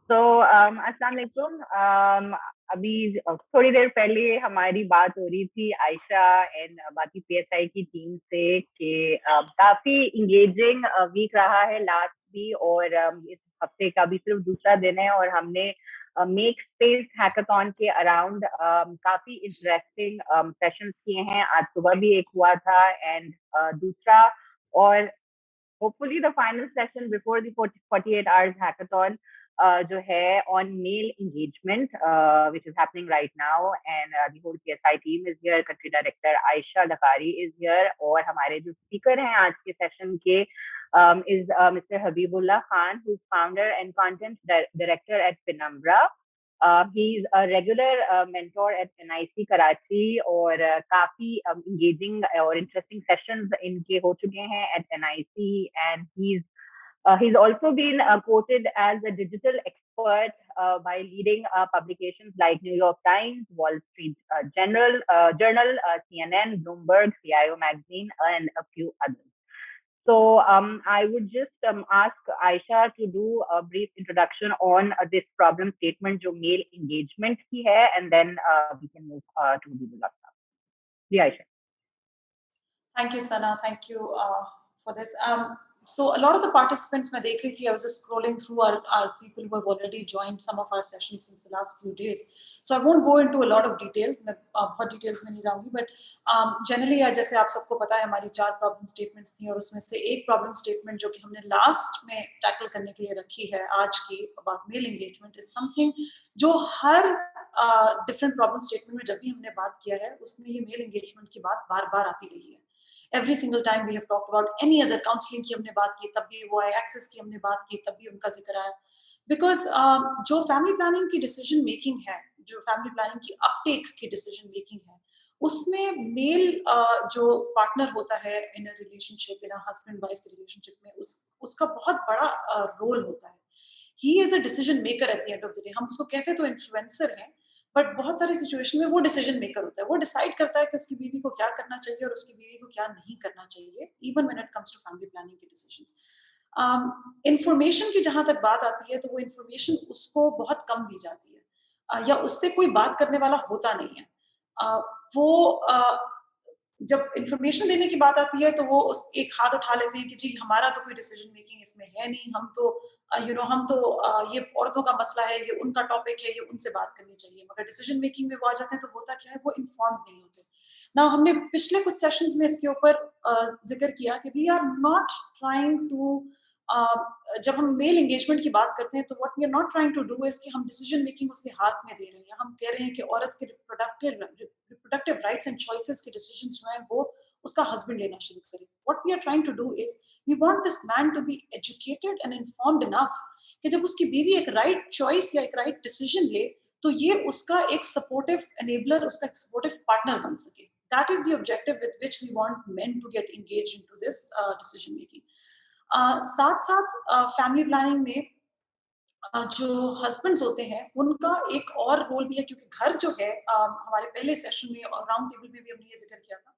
अस्सलाम वालेकुम। अभी थोड़ी देर पहले हमारी बात हो रही थी आयशा एंड बाकी पीएसआई की टीम से कि काफी इंगेजिंग वीक रहा है लास्ट भी, और इस हफ्ते का भी सिर्फ दूसरा दिन है और हमने मेक स्पेस हैकाथॉन के अराउंड काफी इंटरेस्टिंग सेशंस किए हैं। आज सुबह भी एक हुआ था एंड दूसरा, और hopefully the final session before the 48 hours hackathon जो है on male engagement, which is happening right now, and the whole PSI team is here. Country director Aisha Dakkari is here, और हमारे जो speaker हैं आज के session के is Mr. Habibullah Khan, who's founder and content director at Penumbra. He's a regular mentor at NIC Karachi, और काफी engaging और interesting sessions इनके हो चुके हैं at NIC, and he's also been quoted as a digital expert by leading publications like New York Times, Wall Street Journal, CNN, Bloomberg, CIO Magazine, and a few others. So I would just ask Aisha to do a brief introduction on this problem statement, जो male engagement की है, and then we can move to the last. Yeah, Aisha. Thank you, Sana. Thank you for this. So a lot of the participants, I was just scrolling through our people who have already joined some of our sessions since the last few days. So I won't go into a lot of details, बहुत details में नहीं जाऊँगी, but generally जैसे आप सबको पता है हमारी 4 problem statements थी, और उसमें से एक problem statement जो कि हमने last में tackle करने के लिए रखी है आज की about male engagement is something जो हर different problem statement में जब भी हमने बात किया है उसमें ये male engagement की बात बार-बार आती रही है. Every single time we have talked about any other counseling की हमने बात की तब भी वो आए, access की हमने बात की तब भी उनका जिक्र आया, because जो family planning की decision making है, जो family planning की uptake की decision making है, उसमें male जो partner होता है in a relationship, in a husband wife के relationship में उसका बहुत बड़ा role होता है. He is a decision maker at the end of the day. हम उसको कहते तो influencer हैं, बट बहुत सारी सिचुएशन में वो डिसीजन मेकर होता है, वो डिसाइड करता है कि उसकी बीवी को क्या करना चाहिए और उसकी बीवी को क्या नहीं करना चाहिए, even when it comes to family planning के डिसीजंस. इंफॉर्मेशन की जहां तक बात आती है तो वो इंफॉर्मेशन उसको बहुत कम दी जाती है, या उससे कोई बात करने वाला होता नहीं है. वो जब इंफॉर्मेशन देने की बात आती है तो वो एक हाथ उठा लेते हैं कि जी हमारा तो कोई डिसीजन मेकिंग इसमें है नहीं, हम तो हम तो ये औरतों का मसला है, ये उनका टॉपिक है, ये उनसे बात करनी चाहिए. मगर डिसीजन मेकिंग में वो आ जाते हैं तो होता क्या है, वो इन्फॉर्म्ड नहीं होते ना. हमने पिछले कुछ सेशंस में इसके ऊपर जिक्र किया कि we are not trying to, जब हम मेल एंगेजमेंट की बात करते हैं तो what we are not trying to do is कि हम डिसीजन मेकिंग उसके हाथ में दे रहे हैं, हम कह रहे हैं कि औरत के रिप्रोडक्टिव राइट्स एंड चॉइसेस के डिसीजंस जो हैं वो उसका हस्बैंड लेना शुरू करे. What we are trying to do is we want this man to be educated and informed enough कि जब उसकी बीवी एक राइट चॉइस या एक राइट डिसीजन ले तो ये उसका एक सपोर्टिव एनेबलर, उसका एक सपोर्टिव पार्टनर बन सके. That is the objective with which we want men to get engaged into this decision making. साथ साथ फैमिली प्लानिंग में जो हस्बैंड्स होते हैं उनका एक और रोल भी है, क्योंकि घर जो है हमारे पहले सेशन में और राउंड टेबल में भी हमने ये जिक्र किया था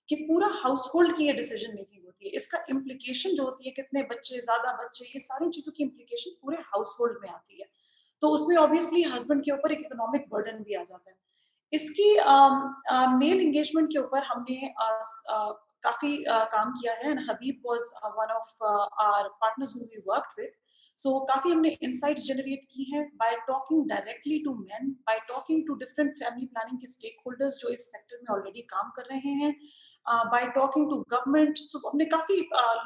कि पूरा हाउस होल्ड की ये डिसीजन मेकिंग होती है. इसका इम्प्लीकेशन जो होती है, कितने बच्चे, ज्यादा बच्चे, ये सारी चीजों की इम्प्लीकेशन पूरे हाउस होल्ड में आती है. तो उसमें ऑब्वियसली हस्बैंड के ऊपर एक इकोनॉमिक बर्डन भी आ जाता है. इसकी मेल एंगेजमेंट के ऊपर हमने काफी काम किया है, and Habib was one of our partners who we worked with. So काफी हमने इनसाइट्स जनरेट की हैं by talking directly to men, by talking to different family planning के स्टेक होल्डर्स जो इस सेक्टर में ऑलरेडी काम कर रहे हैं, by talking to government. So हमने काफी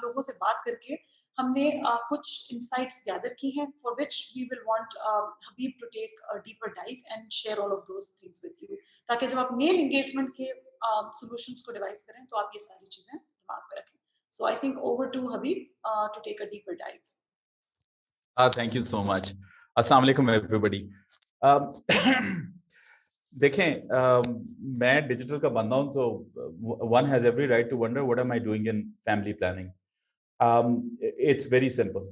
लोगों से बात करके हमने कुछ इंसाइट्स गैदर की हैं for which we will want Habib to take a deeper dive and share all of those things with you, ताकि जब आप मेल एंगेजमेंट के सॉल्यूशंस को डिवाइस करें तो आप ये सारी चीजें दिमाग में रखें. So I think over to Habib to take a deeper dive. Thank you so much. Assalamu alaikum everybody. देखें, मैं डिजिटल का बंदा हूं तो one has every right to wonder what am I doing in family planning. It's very simple.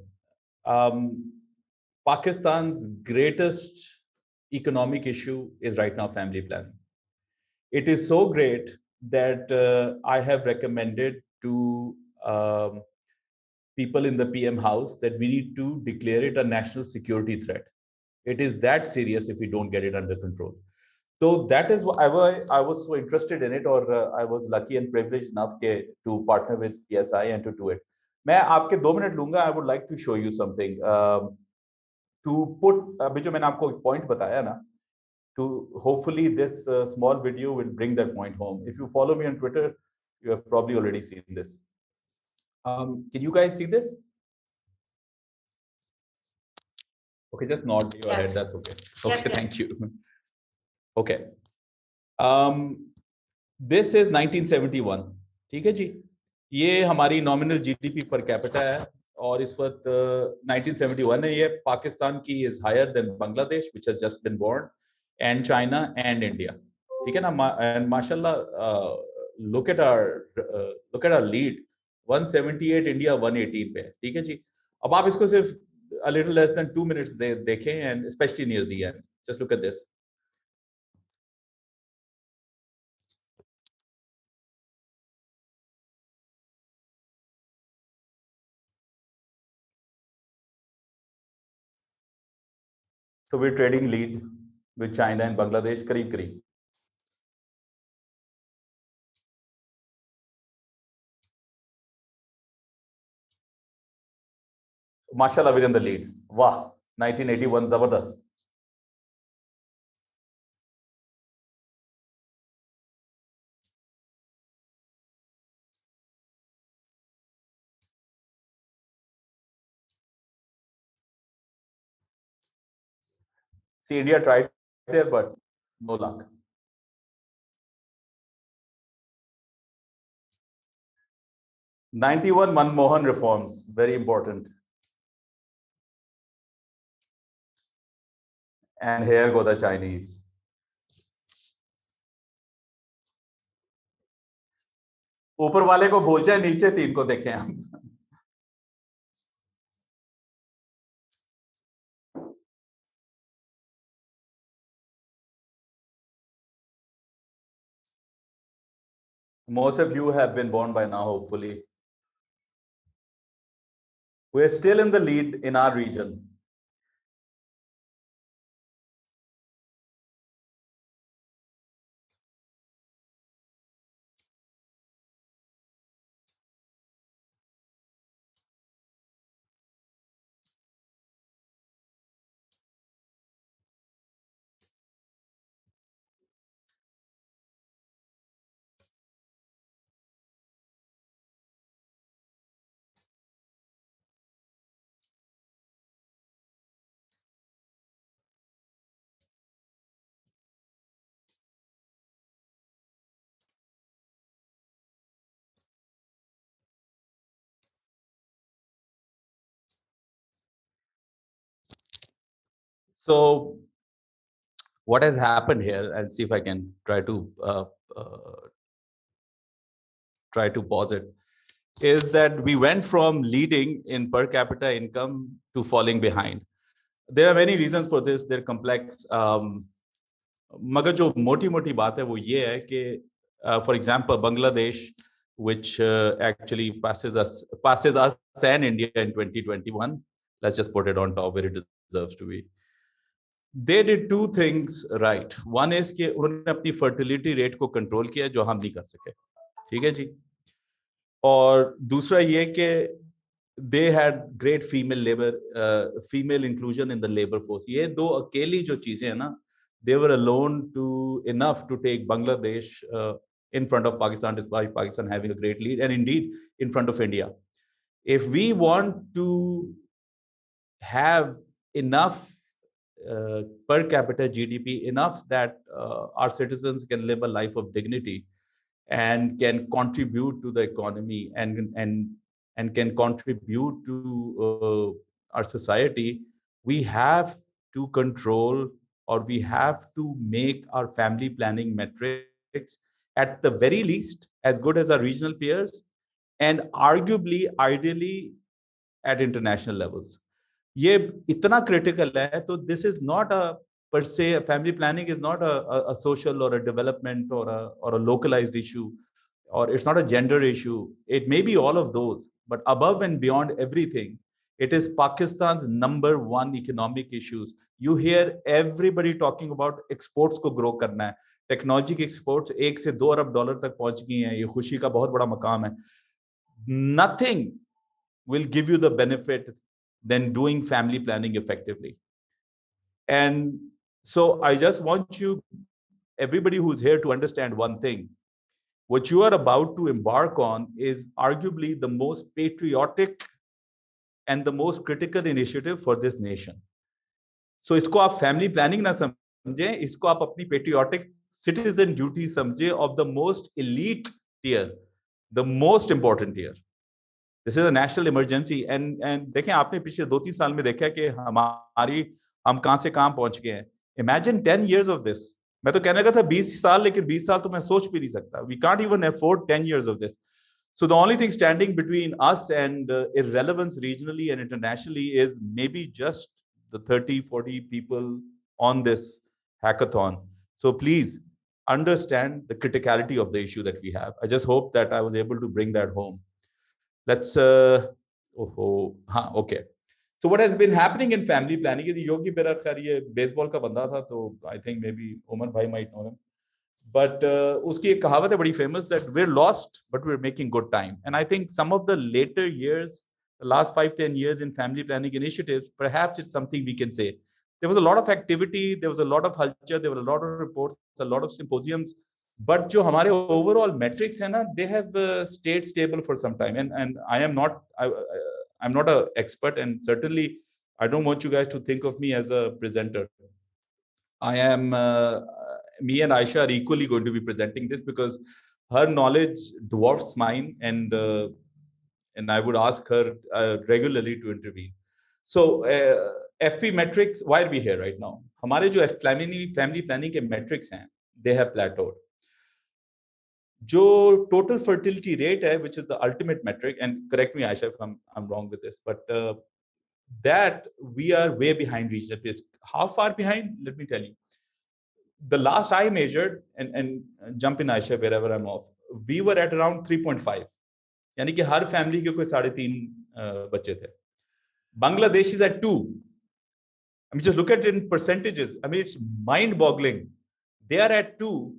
Pakistan's greatest economic issue is right now family planning. It is so great that I have recommended to people in the PM House that we need to declare it a national security threat. It is that serious if we don't get it under control. So that is why I was so interested in it, or I was lucky and privileged enough to partner with PSI and to do it. मैं आपके 2 minute लूंगा. I would like to show you something. To put अभी जो मैंने आपको point बताया ना, to hopefully this small video will bring that point home. If you follow me on Twitter, you have probably already seen this. Can you guys see this? Okay, just nod your head. That's okay. Okay, Yes. thank you. Okay. This is 1971. ठीक है जी. ये हमारी nominal GDP per capita है और इस वक्त 1971 है. ये पाकिस्तान की is higher than Bangladesh, which has just been born, and China and India. ठीक है ना? And mashallah, look at our lead. 178 India 118 पे. ठीक है जी. अब आप इसको सिर्फ a little less than 2 minutes देखें, and especially near the end. Just look at this. So we're trading lead with China and Bangladesh करीब करीब. Mashallah, we're in the lead. Wow, 1981 zabardast. See, India tried there, but no luck. '91 Manmohan reforms, very important. And here go the Chinese. ऊपर वाले को भूल जाए, नीचे तीन को देखें हम. Most of you have been born by now, hopefully. We're still in the lead in our region. So what has happened here, and see if I can try to pause it, is that we went from leading in per capita income to falling behind. There are many reasons for this. They're complex. मगर जो मोटी बात है वो ये है कि for example, Bangladesh, which actually passes us and India in 2021. Let's just put it on top where it deserves to be. They did two things right. One is कि उन्होंने अपनी fertility rate को control किया जो हम नहीं कर सके. ठीक है जी. और दूसरा ये कि they had great female inclusion in the labor force. ये दो अकेली जो चीजें हैं ना, they were alone enough to take Bangladesh in front of Pakistan, despite Pakistan having a great lead, and indeed in front of India. If we want to have enough per capita GDP, enough that our citizens can live a life of dignity and can contribute to the economy and can contribute to our society, we have to control, or we have to make our family planning metrics at the very least as good as our regional peers, and arguably, ideally, at international levels. ये इतना critical है, तो this is not a per se, family planning is not a social or a development or a localized issue, or it's not a gender issue. It may be all of those, but above and beyond everything, It is Pakistan's #1 economic issues. You hear everybody talking about exports को grow करना है. Technology के exports 1 से 2 अरब dollar तक पहुंच गई हैं. ये खुशी का बहुत बड़ा मकाम है. Nothing will give you the benefit than doing family planning effectively. And so I just want you, everybody who's here, to understand one thing. What you are about to embark on is arguably the most patriotic and the most critical initiative for this nation. So इसको आप family planning ना समझें, इसको आप अपनी patriotic citizen duty समझे of the most elite tier, the most important tier. This is a national emergency. And देखें, आपने पिछले 2-3 साल में देखा कि हम कहां से कहां पहुंच गए हैं. Imagine 10 years of this. मैं तो कहने का था 20 साल, लेकिन 20 साल तो मैं सोच भी नहीं सकता. We can't even afford 10 years of this. So the only thing standing between us and irrelevance regionally and internationally is maybe just the 30-40 people on this hackathon. So please understand the criticality of the issue that we have. I just hope that I was able to bring that home. Let's okay. So what has been happening in family planning is Yogi Berra khar ye baseball ka banda tha, so I think maybe Umar bhai might know him. But uski ek kahavat hai badi famous that we're lost but we're making good time. And I think some of the later years, the last 5-10 years in family planning initiatives, perhaps it's something we can say. There was a lot of activity, there was a lot of culture, there were a lot of reports, a lot of symposiums, but jo hamare overall metrics hai na, they have stayed stable for some time. And I'm not an expert, and certainly I don't want you guys to think of me as a presenter. I am me and Aisha are equally going to be presenting this because her knowledge dwarfs mine, and I would ask her regularly to intervene. So FP metrics, why are we here right now? हमारे जो family planning के metrics हैं, they have plateaued. जो total fertility rate है, which is the ultimate metric, and correct me Aisha if I'm wrong with this, but that we are way behind regional peers. How far behind? Let me tell you. The last I measured, and jump in Aisha wherever I'm off, we were at around 3.5. यानी कि हर family के कोई 3.5 बच्चे थे. Bangladesh is at 2. I mean, just look at it in percentages. I mean, it's mind-boggling. They are at 2.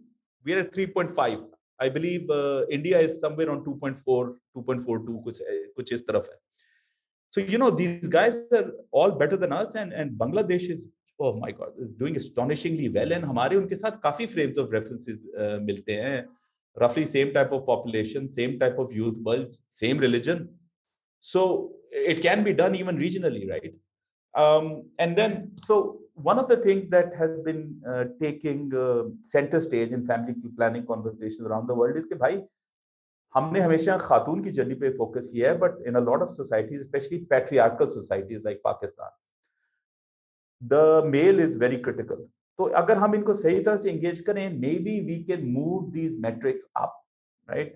We are at 3.5. I believe India is somewhere on 2.4, 2.42, kuch is taraf hai. So, you know, these guys are all better than us, and Bangladesh is, oh my God, doing astonishingly well. And हमारे उनके साथ काफी frames of references मिलते हैं. Roughly same type of population, same type of youth bulge, same religion. So it can be done even regionally, right? And then, so one of the things that has been taking center stage in family planning conversations around the world is कि भाई हमने हमेशा खातून की journey पे focus किया है, but in a lot of societies, especially patriarchal societies like Pakistan, the male is very critical. तो अगर हम इनको सही तरह से engage करें, maybe we can move these metrics up, right?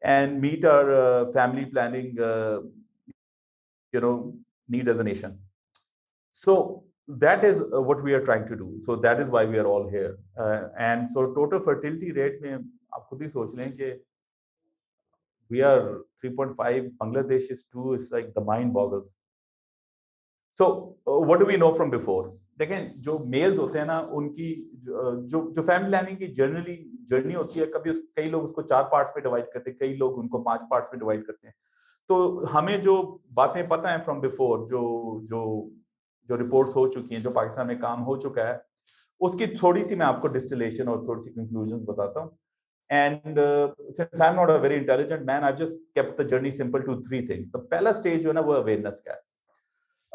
And meet our family planning, needs as a nation. So that is what we are trying to do. So that is why we are all here. And so total fertility rate में आप खुद ही सोच लें कि we are 3.5, Bangladesh is 2, it's like the mind boggles. So what do we know from before? देखें जो males होते हैं ना, उनकी जो family planning की जर्नी होती है, कई लोग उसको 4 parts में divide करते हैं, कई लोग उनको 5 parts में divide करते हैं. तो हमें जो बातें पता है from before, जो रिपोर्ट्स हो चुकी हैं, जो पाकिस्तान में काम हो चुका है, उसकी थोड़ी सी मैं आपको डिस्टिलेशन और थोड़ी सी कंक्लूजन्स बताता हूँ. And since I'm not a very intelligent man, I've just kept the journey simple to 3 things. The पहला stage जो है ना, वो awareness का है.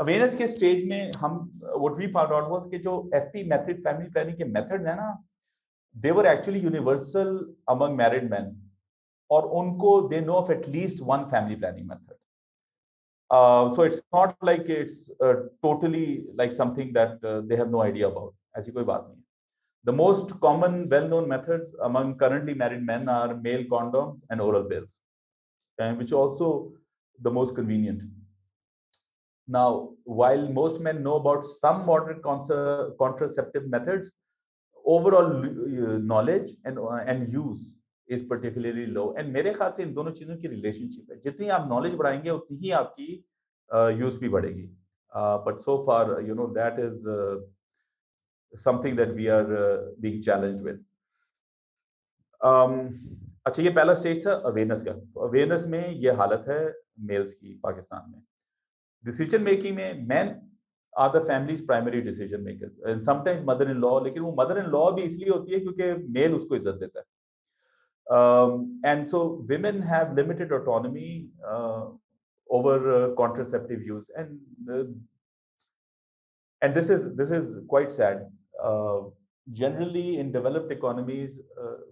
Awareness के stage में हम what we found out was कि जो FP method, family planning के methods है ना, they were actually universal among married men. और उनको they know of at least one family planning method. So it's not like it's totally like something that they have no idea about. ऐसी कोई बात नहीं. The most common well-known methods among currently married men are male condoms and oral pills, which are also the most convenient. Now, while most men know about some modern contraceptive methods, overall knowledge and use is particularly low. And मेरे ख्याल से इन दोनों चीजों की relationship है. जितनी आप knowledge बढ़ाएंगे, उतनी ही आपकी use भी बढ़ेगी. But so far, that is something that we are being challenged with. अच्छा, ये पहला स्टेज था अवेयरनेस का. अवेयरनेस में ये हालत है मेल्स की पाकिस्तान में. डिसीजन मेकिंग में men are the family's primary decision makers and sometimes mother in law, लेकिन वो mother in law भी इसलिए होती है क्योंकि मेल उसको इज्जत देता है. And so women have limited autonomy over contraceptive use, and this is quite sad. Generally, in developed economies,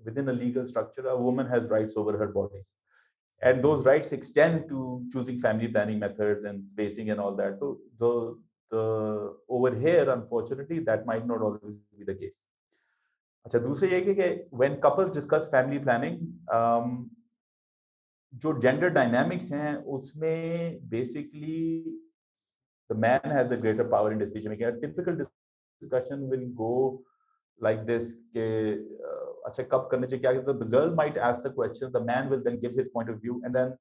within a legal structure, a woman has rights over her bodies, and those rights extend to choosing family planning methods and spacing and all that. So the over here, unfortunately, that might not always be the case. अच्छा, दूसरे ये कि when couples discuss family planning, जो gender dynamics हैं उसमें basically the man has the greater power in decision making. A typical discussion will go like this कि अच्छा कब करने चाहिए क्या. The girl might ask the question, the man will then give his point of view, and then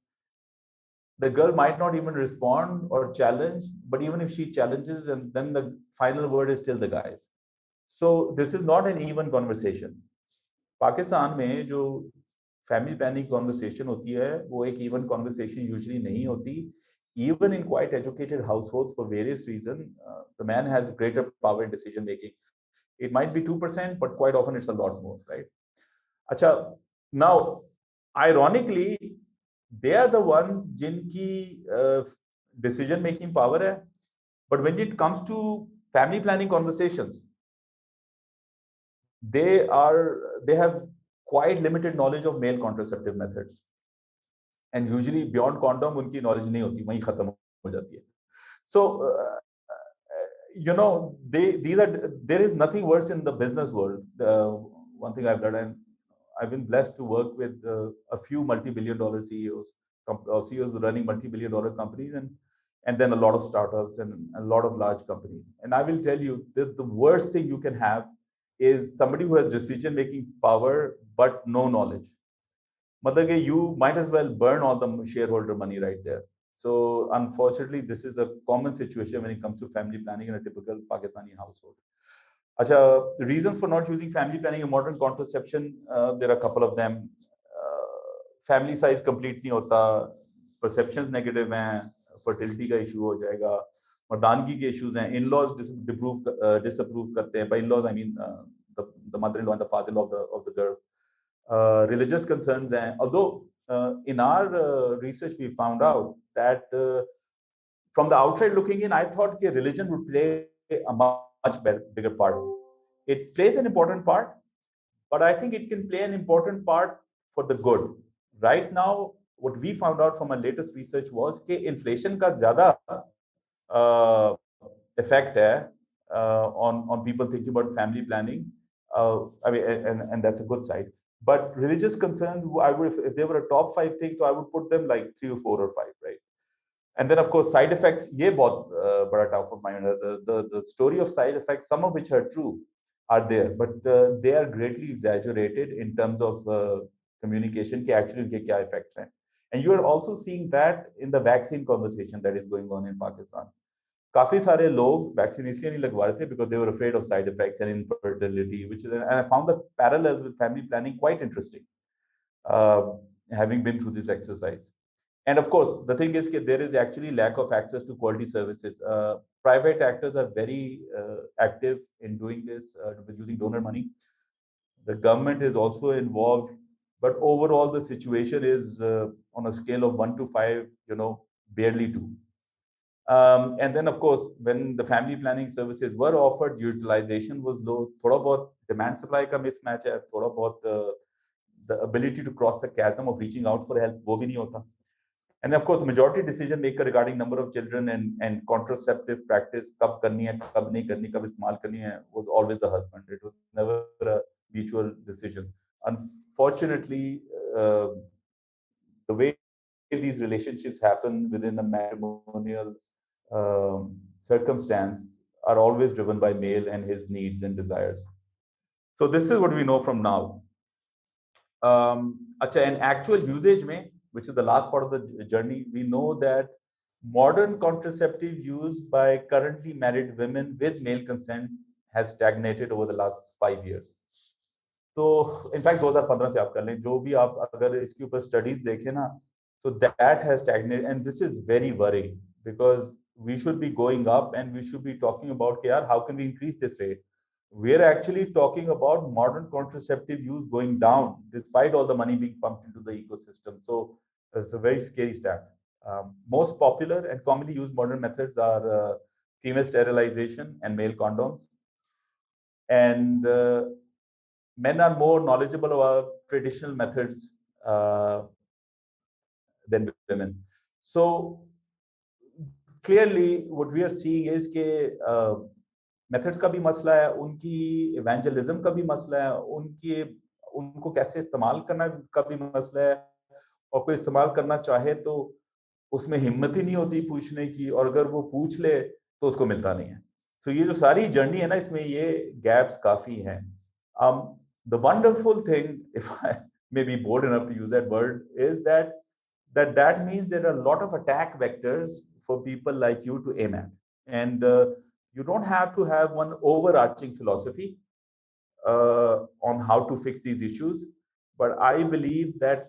the girl might not even respond or challenge, but even if she challenges, and then the final word is still the guy's. So this is not an even conversation. Pakistan में जो family planning conversation होती है वो एक even conversation usually नहीं होती. Even in quite educated households, for various reasons, the man has greater power in decision making. It might be 2%, but quite often it's a lot more, right? अच्छा, now ironically they are the ones जिनकी decision making power है, but when it comes to family planning conversations, they have quite limited knowledge of male contraceptive methods, and usually beyond condom उनकी knowledge नहीं होती, वहीं खत्म हो जाती है. So there is nothing worse in the business world. One thing I've done, and I've been blessed to work with a few multi-billion-dollar CEOs, CEOs running multi-billion-dollar companies, and then a lot of startups and a lot of large companies. And I will tell you that the worst thing you can have is somebody who has decision-making power but no knowledge. Matlab you might as well burn all the shareholder money right there. So unfortunately, this is a common situation when it comes to family planning in a typical Pakistani household. Acha, the reasons for not using family planning in modern contraception, there are a couple of them. Family size complete नहीं होता, perceptions negative हैं, fertility का issue हो जाएगा, मर्दानगी के issues हैं, in-laws disapprove करते हैं. By in-laws I mean the mother-in-law and the father-in-law of the girl. Religious concerns हैं. Although in our research we found out that from the outside looking in, I thought that religion would play a much bigger part. It plays an important part, but I think it can play an important part for the good. Right now, what we found out from our latest research was that inflation का ज़्यादा effect है on people thinking about family planning. I mean, and that's a good side. But religious concerns, I would, if they were a top 5 thing, so I would put them like 3 or 4 or 5, right? And then of course side effects, ये बहुत बड़ा top of mind. The story of side effects, some of which are true, are there, but they are greatly exaggerated in terms of communication कि actually उनके क्या effects हैं. And you are also seeing that in the vaccine conversation that is going on in Pakistan. काफी सारे लोग vaccine इसलिए नहीं लगवा रहे थे because they were afraid of side effects and infertility, and I found the parallels with family planning quite interesting, having been through this exercise. And of course, the thing is that there is actually lack of access to quality services. Private actors are very active in doing this, using donor money. The government is also involved, but overall the situation is on a scale of 1 to 5, barely 2. And then of course, when the family planning services were offered, utilization was low. थोड़ा बहुत demand supply का mismatch है, थोड़ा बहुत the ability to cross the chasm of reaching out for help वो भी नहीं होता. And of course, the majority decision maker regarding number of children and contraceptive practice, कब करनी है, कब नहीं करनी, कब इस्तेमाल करनी है, was always the husband. It was never a mutual decision. Unfortunately, the way these relationships happen within a matrimonial circumstance are always driven by male and his needs and desires. So this is what we know from now. And actual usage mein, which is the last part of the journey, we know that modern contraceptive use by currently married women with male consent has stagnated over the last 5 years. तो in fact 2015 से आप कर लें, जो भी आप अगर इसके ऊपर स्टडीज देखें ना, so that has stagnated and this is very worrying because we should be going up and we should be talking about yaar, how can we increase this rate. We're actually talking about modern contraceptive use going down despite all the money being pumped into the ecosystem. So it's a very scary stat. Most popular and commonly used modern methods are female sterilization and male condoms. And men are more knowledgeable about traditional methods than women. So clearly what we are seeing is कि methods का भी मसला है, उनकी evangelism का भी मसला है, उनको कैसे इस्तेमाल करना का भी मसला है, और कोई इस्तेमाल करना चाहे तो उसमें हिम्मत ही नहीं होती पूछने की, और अगर वो पूछ ले तो उसको मिलता नहीं है. So ये जो सारी जर्नी है ना, इसमें ये gaps काफी हैं. The wonderful thing, if I may be bold enough to use that word, is that means there are a lot of attack vectors for people like you to aim at, and you don't have to have one overarching philosophy on how to fix these issues, but I believe that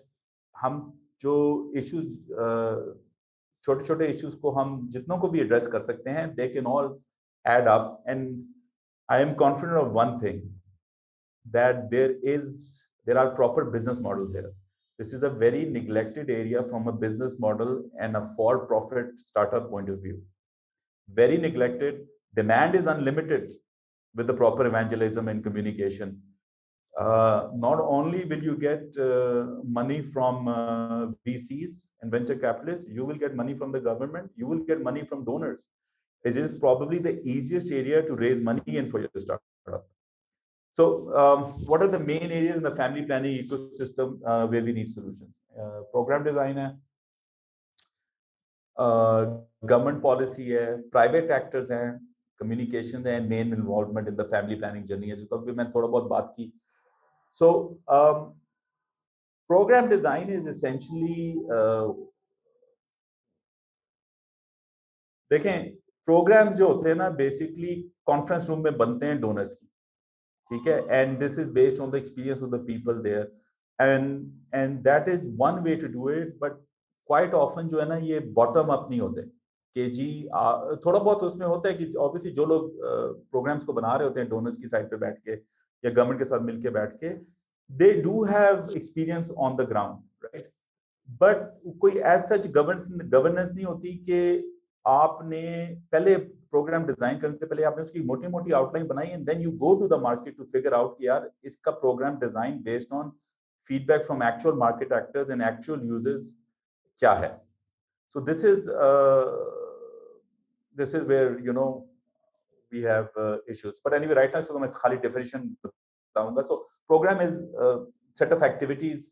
हम जो issues छोटे-छोटे issues को हम जितनों को भी address कर सकते हैं, they can all add up, and I am confident of one thing, that there are proper business models here. This is a very neglected area from a business model and a for-profit startup point of view. Very neglected. Demand is unlimited with the proper evangelism and communication. Not only will you get money from VCs and venture capitalists, you will get money from the government, you will get money from donors. It is probably the easiest area to raise money in for your startup. So what are the main areas in the family planning ecosystem where we need solutions? Program design है, government policy है, private actors हैं, communication है, main involvement in the family planning journey है, जिसको भी मैं थोड़ा बहुत बात की. So program design is essentially देखें, programs जो होते हैं ना, basically conference room में बनते हैं donors की, ठीक है, and this is based on the experience of the people there, and that is one way to do it, but quite often जो है ना, ये bottom up नहीं होते कि जी थोड़ा बहुत उसमें होता है कि obviously जो लोग programs को बना रहे होते हैं donors की side पे बैठ के या government के साथ मिलके बैठ के, they do have experience on the ground, right? But कोई as such governance नहीं होती कि आपने पहले प्रोग्राम डिजाइन करने से पहले आपने उसकी मोटी-मोटी आउटलाइन बनाई and then you go to the market to figure out कि यार इसका program design based on feedback from actual market actors and actual users क्या है. सो this is where we have issues, but anyway right now so मैं खाली definition बताऊंगा. So program is a set of activities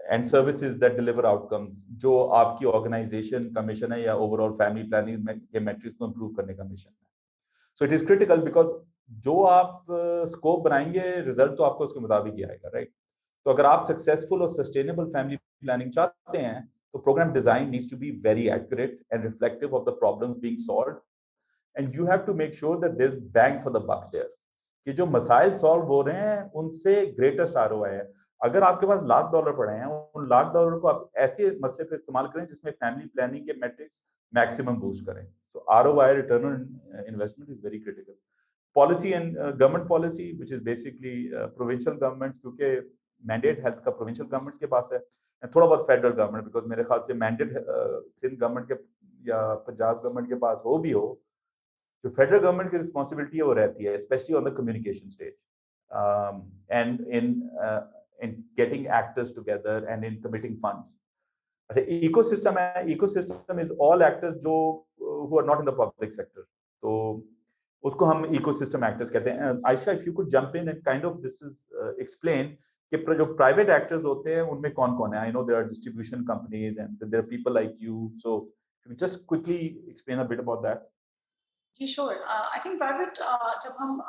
and services that deliver outcomes जो आपकी organization का mission है या overall family planning के metrics को improve करने का mission है. So it is critical because जो आप scope बनाएंगे result तो आपको उसके मुताबिक ही आएगा, right? तो अगर आप successful और sustainable family planning चाहते हैं तो program design needs to be very accurate and reflective of the problems being solved, and you have to make sure that there's bang for the buck there. कि जो मसाइल solve हो रहे हैं उनसे ग्रेटेस्ट ROI है. अगर आपके पास $1,00,000 पड़े हैं, उन $1,00,000 को आप ऐसे मसले पे इस्तेमाल करें जिसमें फैमिली प्लानिंग के मैट्रिक्स मैक्सिमम बूस्ट करें. So ROI, return on investment, is very critical. Policy and government policy, which is basically provincial governments, क्योंकि mandate health का provincial governments के पास है, थोड़ा बहुत federal government, because मेरे ख्याल से mandate सिंध गवर्नमेंट के या पंजाब गवर्नमेंट के पास हो भी हो, जो फेडरल गवर्नमेंट की रिस्पांसिबिलिटी है वो रहती है, specially on the communication stage and in getting actors together and in committing funds. अच्छा, इकोसिस्टम है, इकोसिस्टम इज ऑल एक्टर्स जो who are not in the public sector, तो उसको हम इकोसिस्टम एक्टर्स कहते हैं. Ayesha, if you could jump in and kind of this is explain कि जो प्राइवेट एक्टर्स होते हैं उनमें कौन-कौन है. I know there are distribution companies and there are people like you, so just quickly explain a bit about that. जी sure. I think private जब हम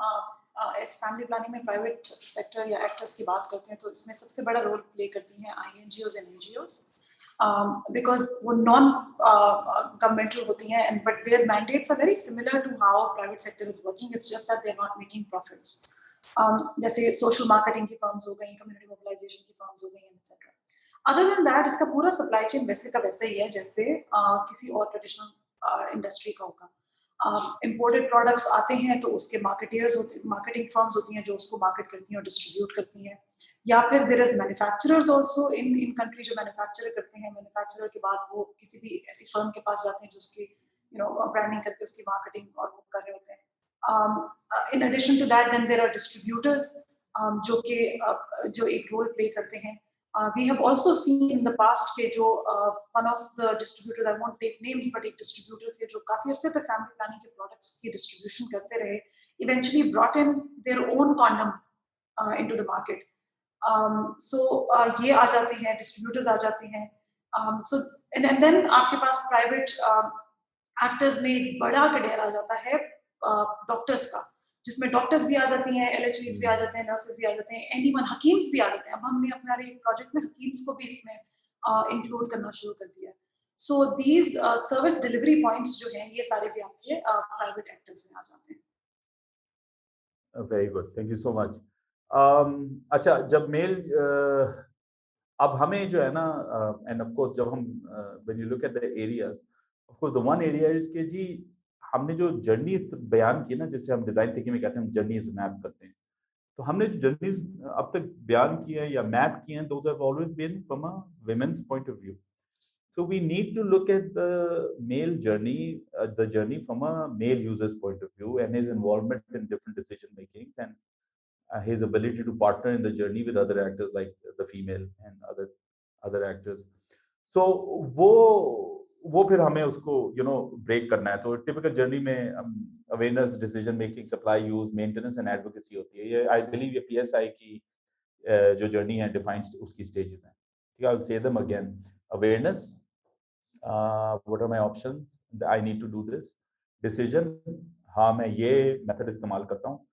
इस फैमिली प्लानिंग में प्राइवेट सेक्टर या एक्टर्स की बात करते हैं तो इसमें सबसे बड़ा रोल प्ले करती हैं INGOs एंड NGOs. because वो non governmental होती हैं, and but their mandates are very similar to how private sector is working. It's just that they're not making profits. जैसे social marketing की firms हो गई, community mobilization की firms हो गई, etc. Other than that, इसका पूरा supply chain वैसे का वैसे ही है जैसे किसी और traditional industry का होगा. Imported products आते हैं तो उसके marketing firms होती हैं जो उसको market करती हैं और distribute करती हैं, या फिर there is manufacturers also in country जो manufacturer करते हैं, manufacturer के बाद वो किसी भी ऐसी firm के पास जाते हैं जो उसकी branding करके उसकी marketing और वो कर रहे होते हैं. In addition to that, then there are distributors जो एक role play करते हैं. We have also seen in the past के जो one of the distributors, I won't take names, but एक distributor थे जो काफी अर्से तक family planning के products की distribution करते रहे, eventually brought in their own condom into the market. So ये आ जाते हैं, distributors आ जाते हैं. So and then आपके पास private actors में एक बड़ा कड़ेर आ जाता है doctors का, जिसमें डॉक्टर्स भी आ जाती हैं, LHVs भी आ जाते हैं, नर्सेस भी आ जाते हैं, एनीवन, हकीम्स भी आ जाते हैं. अब हमने हमारे एक प्रोजेक्ट में हकीम्स को भी इसमें इंक्लूड करना शुरू कर दिया. So these service delivery points जो हैं ये सारे भी आपके प्राइवेट एक्टर्स में आ जाते हैं. Very good, thank you so much. अच्छा, जब मेल अब हमें जो है ना, एंड ऑफ कोर्स जब हम when you look at the areas, of course the one area is के जी हमने जो जर्नी बयान की ना, जिसे हम डिजाइन थिंकिंग में कहते हैं, हम जर्नीज मैप करते हैं. तो हमने जो जर्नीज अब तक बयान की है या मैप की हैं, those have always been from a women's point of view. So we need to look at the male journey, the journey from a male user's point of view, and his involvement in different decision making, and his ability to partner in the journey with other actors like the female and other actors. So वो फिर हमें उसको break करना है. तो typical journey में awareness, decision making, supply, use, maintenance and advocacy होती है. ये आई बिलीव ये PSI की जो जर्नी है डिफाइंड उसकी स्टेजेस हैं. ठीक है, I will say them again. Awareness, what are my options, I need to do this. Decision, हाँ मैं ये मेथड इस्तेमाल करता हूँ.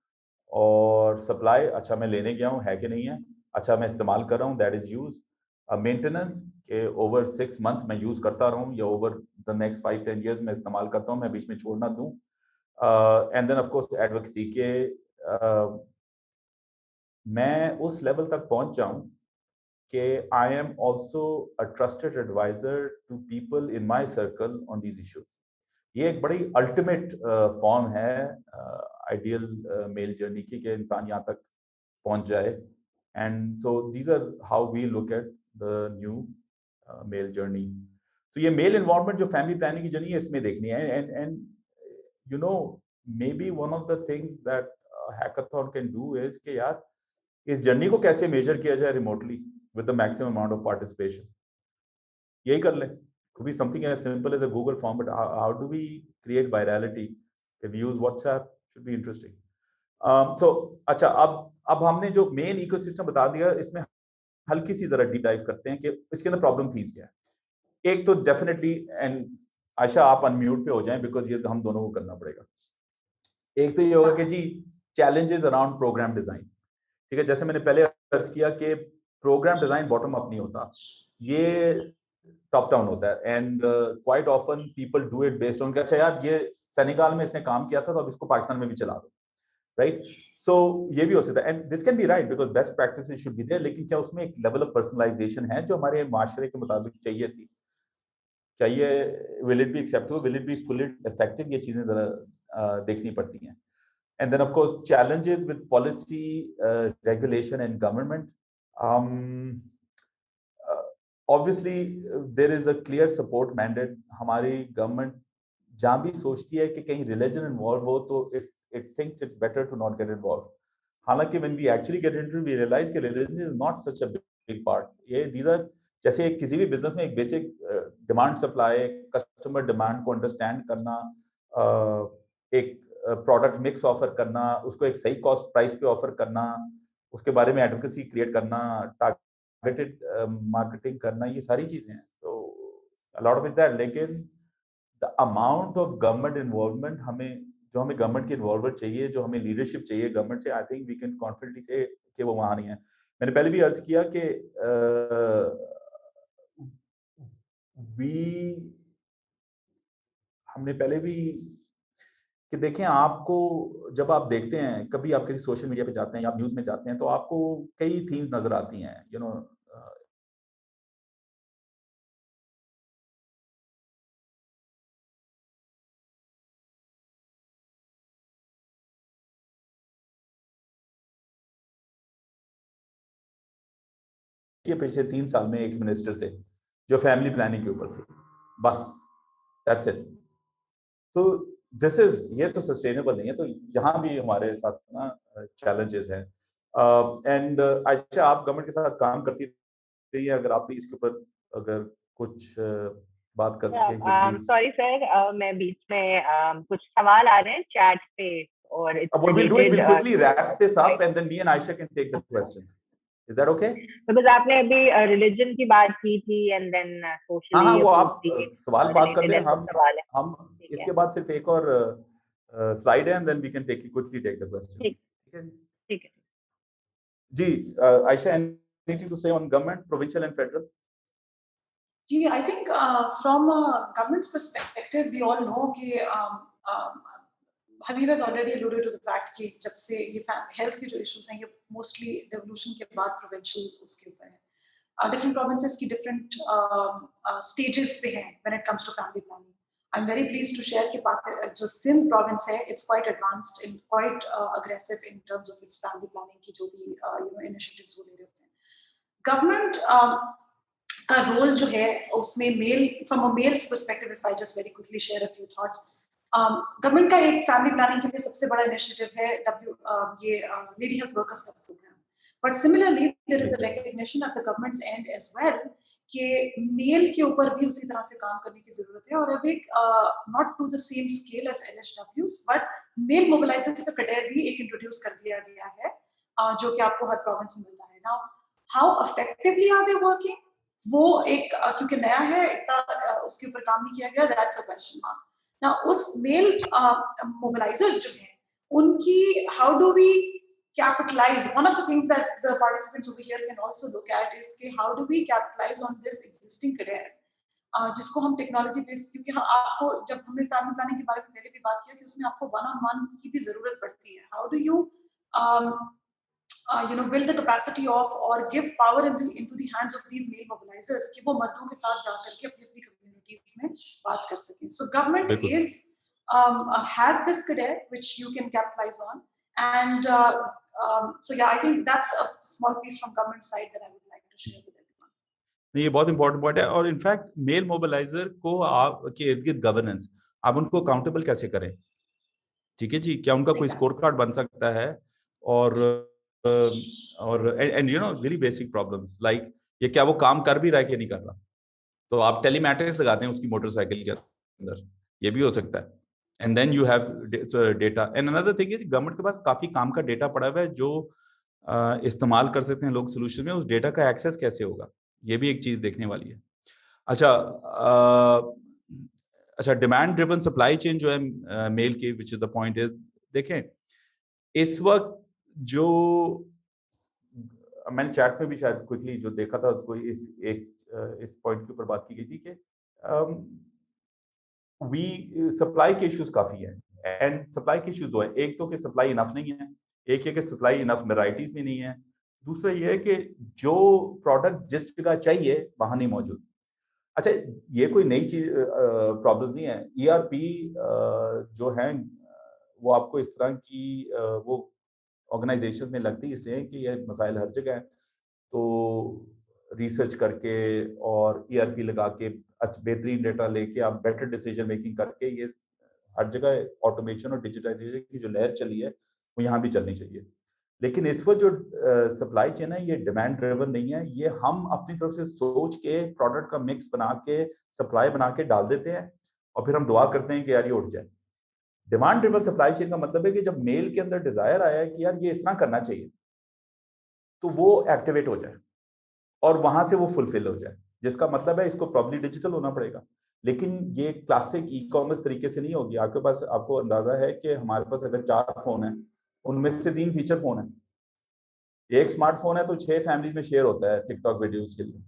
और सप्लाई, अच्छा मैं लेने गया हूँ, है कि नहीं है, अच्छा मैं इस्तेमाल कर रहा हूँ, दैट इज यूज. मेंटेनेंस के ओवर 6 months मैं यूज करता रहूँ या ओवर द नेक्स्ट 5-10 years मैं इस्तेमाल करता हूँ, मैं बीच में छोड़ ना दूँ. And then of course advocacy के मैं उस लेवल तक पहुंच जाऊं कि I am also a trusted advisor to people in my circle on these issues. ये एक बड़ी अल्टीमेट फॉर्म है आइडियल मेल जर्नी की, कि इंसान यहाँ तक पहुंच जाए. And so these are how we look at the new male journey. तो ये मेल इन्वॉल्वमेंट जो फैमिली प्लानिंग की जर्नी है, इसमें देखनी है. And you know, may be one of the things that hackathon can do is कि यार इस जर्नी को कैसे मेजर किया जाए remotely with the maximum amount of participation. यही कर ले. Could be something as simple as a Google form, but how do we create virality? Can we use WhatsApp? Should be interesting. So अच्छा, अब हमने जो main ecosystem बता दिया, इसमें हल्की सी जरा डीप डाइव करते हैं कि इसके अंदर प्रॉब्लम थीम्स क्या है. एक तो डेफिनेटली, एंड आयशा आप अनम्यूट पे हो जाएं बिकॉज ये हम दोनों को करना पड़ेगा. एक तो ये होगा कि जी चैलेंजेस अराउंड प्रोग्राम डिजाइन. ठीक है, जैसे मैंने पहले अर्ज किया कि प्रोग्राम डिजाइन बॉटम अप नहीं होता, ये टॉप डाउन होता है. And quite often people do it based on, अच्छा यार ये सेनेगाल में इसने काम किया था तो अब इसको पाकिस्तान में भी चला दो, राइट. सो ये भी हो सकता है, and this can be right because best practices should be there. लेकिन क्या उसमें एक लेवल ऑफ पर्सनलाइजेशन है जो हमारे माशरे के मुताबिक चाहिए थी? चाहिए, will it be acceptable, will it be fully effective? ये चीजें जरा देखनी पड़ती हैं. And then, of course, challenges with policy, regulation, and government. Obviously, there is a clear support mandate. हमारी government जहाँ भी सोचती है कि कहीं religion involved हो, तो it thinks it's better to not get involved. हालांकि when we actually get into it, we realize कि religion is not such a big part. These are जैसे किसी भी business में एक basic demand supply, customer demand को understand करना, एक प्रोडक्ट मिक्स ऑफर करना, उसको एक सही कॉस्ट प्राइस पे ऑफर करना, उसके बारे में एडवोकेसी क्रिएट करना, टारगेटेड मार्केटिंग करना, ये सारी चीजें हैं. तो a lot of it that. लेकिन the amount of government involvement, हमें गवर्नमेंट की इन्वॉल्वमेंट चाहिए, जो हमें लीडरशिप चाहिए गवर्नमेंट से, I think we can confidently say कि वो वहां नहीं है. मैंने पहले भी अर्ज किया कि हमने पहले भी कि देखें, आपको जब आप देखते हैं, कभी आप किसी सोशल मीडिया पे जाते हैं या न्यूज़ में जाते हैं, तो आपको कई थीम्स नज़र आती हैं, ये पिछले 3 साल में एक मिनिस्टर से जो फैमिली प्लानिंग के ऊपर थी, बस दैट्स इट। तो ये तो सस्टेनेबल नहीं है। तो यहाँ भी हमारे साथ ना चैलेंजेस हैं। एंड अच्छा, आप गवर्नमेंट के साथ काम करती रही है, अगर आप भी इसके ऊपर अगर कुछ बात कर सकें क्विकली। सॉरी सर, मैं बीच में कुछ सवाल आ रहे हैं चैट पे और it's What we'll do is related we'll quickly wrap this up and then me and Aisha can take the questions. Is that okay? Because आपने अभी रिलीजन की बात की थी एंड देन हाँ हाँ, सोशली वो अप्रोच आप की सवाल बात कर रिलेटेड दें, है, कुछ सवाल है। हम ठीक है, इसके बाद सिर्फ एक और स्लाइड है, and then we can quickly take the questions. ठीक ठीक है ठीक है। जी। Aisha, anything to say on government, provincial and federal? Gee, I think from a government's perspective, we all know कि Habib has already alluded to the fact कि जब से ये health के जो issues हैं, ये mostly devolution के बाद provincial उसके ऊपर है। Different provinces की different stages पे हैं when it comes to family planning. I'm very pleased to share कि जो Sindh province है, it's quite advanced and quite aggressive in terms of its family planning की जो भी initiatives वो ले रहे होते हैं। Government का रोल जो है उसमें male from a male's perspective, if I just very quickly share a few thoughts, government का एक फैमिली प्लानिंग के लिए सबसे बड़ा इनिशिएटिव है ये लेडी हेल्थ वर्कर्स का program. But similarly there is a recognition at the governments and as well कि मेल के ऊपर भी उसी तरह से काम करने की जरूरत है। और अब एक not to the same scale as एलएचडब्ल्यूज, बट मेल मोबिलाइजर्स का कैडेट भी एक इंट्रोड्यूस कर दिया गया है, जो कि आपको हर प्रोविंस में मिलता है। Now how effectively are they working, वो एक क्योंकि नया है, इतना उसके ऊपर काम नहीं किया गया, दैट्स अ क्वेश्चन मार्क। ना उस मेल मोबिलाइजर्स जो हैं उनकी how do we capitalize, one of the things that the participants over here can also look at is कि how do we capitalize on this existing career, जिसको हम technology based, क्योंकि आपको जब हमने फैमिली प्लानिंग के बारे में पहले भी बात किया कि उसमें आपको वन ऑन वन की भी जरूरत पड़ती है। How do you build the capacity of or give power into the hands of these male mobilizers कि वो मर्दों के साथ जाकर के अपनी अपनी communities में बात कर सकें। So government is has this career which you can capitalize on, and so yeah, I think that's a small piece from government side that I would like to share with everyone. ये बहुत important point है। और in fact mail mobiliser को आप के इर्द गिर्द governance, आप उनको अकाउंटेबल कैसे करें? ठीक है जी, क्या उनका कोई स्कोर कार्ड बन सकता है? और and really basic problems like ये क्या वो काम कर भी रहा है कि नहीं कर रहा? तो आप टेलीमैट्रिक्स लगाते हैं उसकी मोटरसाइकिल के अंदर, ये भी हो सकता है। And then you have data. And another thing is government के पास काफी काम का डेटा पड़ा हुआ है जो इस्तेमाल कर सकते हैं लोग सोल्यूशन में। उस डेटा का एक्सेस कैसे होगा, ये भी एक चीज देखने वाली है। अच्छा, डिमांड ड्रिवन सप्लाई चेन जो है मेल की, which is the point is, देखें इस वक्त जो मैंने चैट में भी शायद क्विकली जो देखा था, कोई इस पॉइंट के ऊपर बात की गई थी कि सप्लाई के इश्यूज काफी हैं। एंड सप्लाई के इश्यूज दो है, एक तो कि सप्लाई इनफ नहीं है, एक है कि सप्लाई इनफ वेराइटीज में नहीं है, दूसरा ये है कि जो प्रोडक्ट जिस जगह चाहिए वहां नहीं मौजूद। अच्छा, ये कोई नई चीज प्रॉब्लम्स नहीं है। ईआरपी जो है वो आपको इस तरह की वो ऑर्गेनाइजेशन में लगती इसलिए कि ये मसाइल हर जगह है, तो रिसर्च करके और ईआरपी लगा के बेहतरीन डेटा लेके आप बेटर डिसीजन मेकिंग करके, ये हर जगह ऑटोमेशन और डिजिटाइजेशन की जो लहर चली है वो यहाँ भी चलनी चाहिए। लेकिन इस वक्त जो सप्लाई चेन है ये डिमांड ड्रिवन नहीं है, ये हम अपनी तरफ से सोच के प्रोडक्ट का मिक्स बना के सप्लाई बना के डाल देते हैं और फिर हम दुआ करते हैं कि यार ये उठ जाए। डिमांड ड्रिवन सप्लाई चेन का मतलब है कि जब मेल के अंदर डिजायर आया कि यार ये इस तरह करना चाहिए, तो वो एक्टिवेट हो जाए और वहां से वो फुलफिल हो जाए, जिसका मतलब है इसको प्रॉब्ली डिजिटल होना पड़ेगा। लेकिन ये क्लासिक ई कॉमर्स तरीके से नहीं होगी। आपके पास, आपको अंदाजा है कि हमारे पास अगर 4 फोन है, उनमें से 3 फीचर फोन है। एक स्मार्टफोन है तो 6 फैमिलीज में शेयर होता है टिकटॉक वीडियोस के लिए।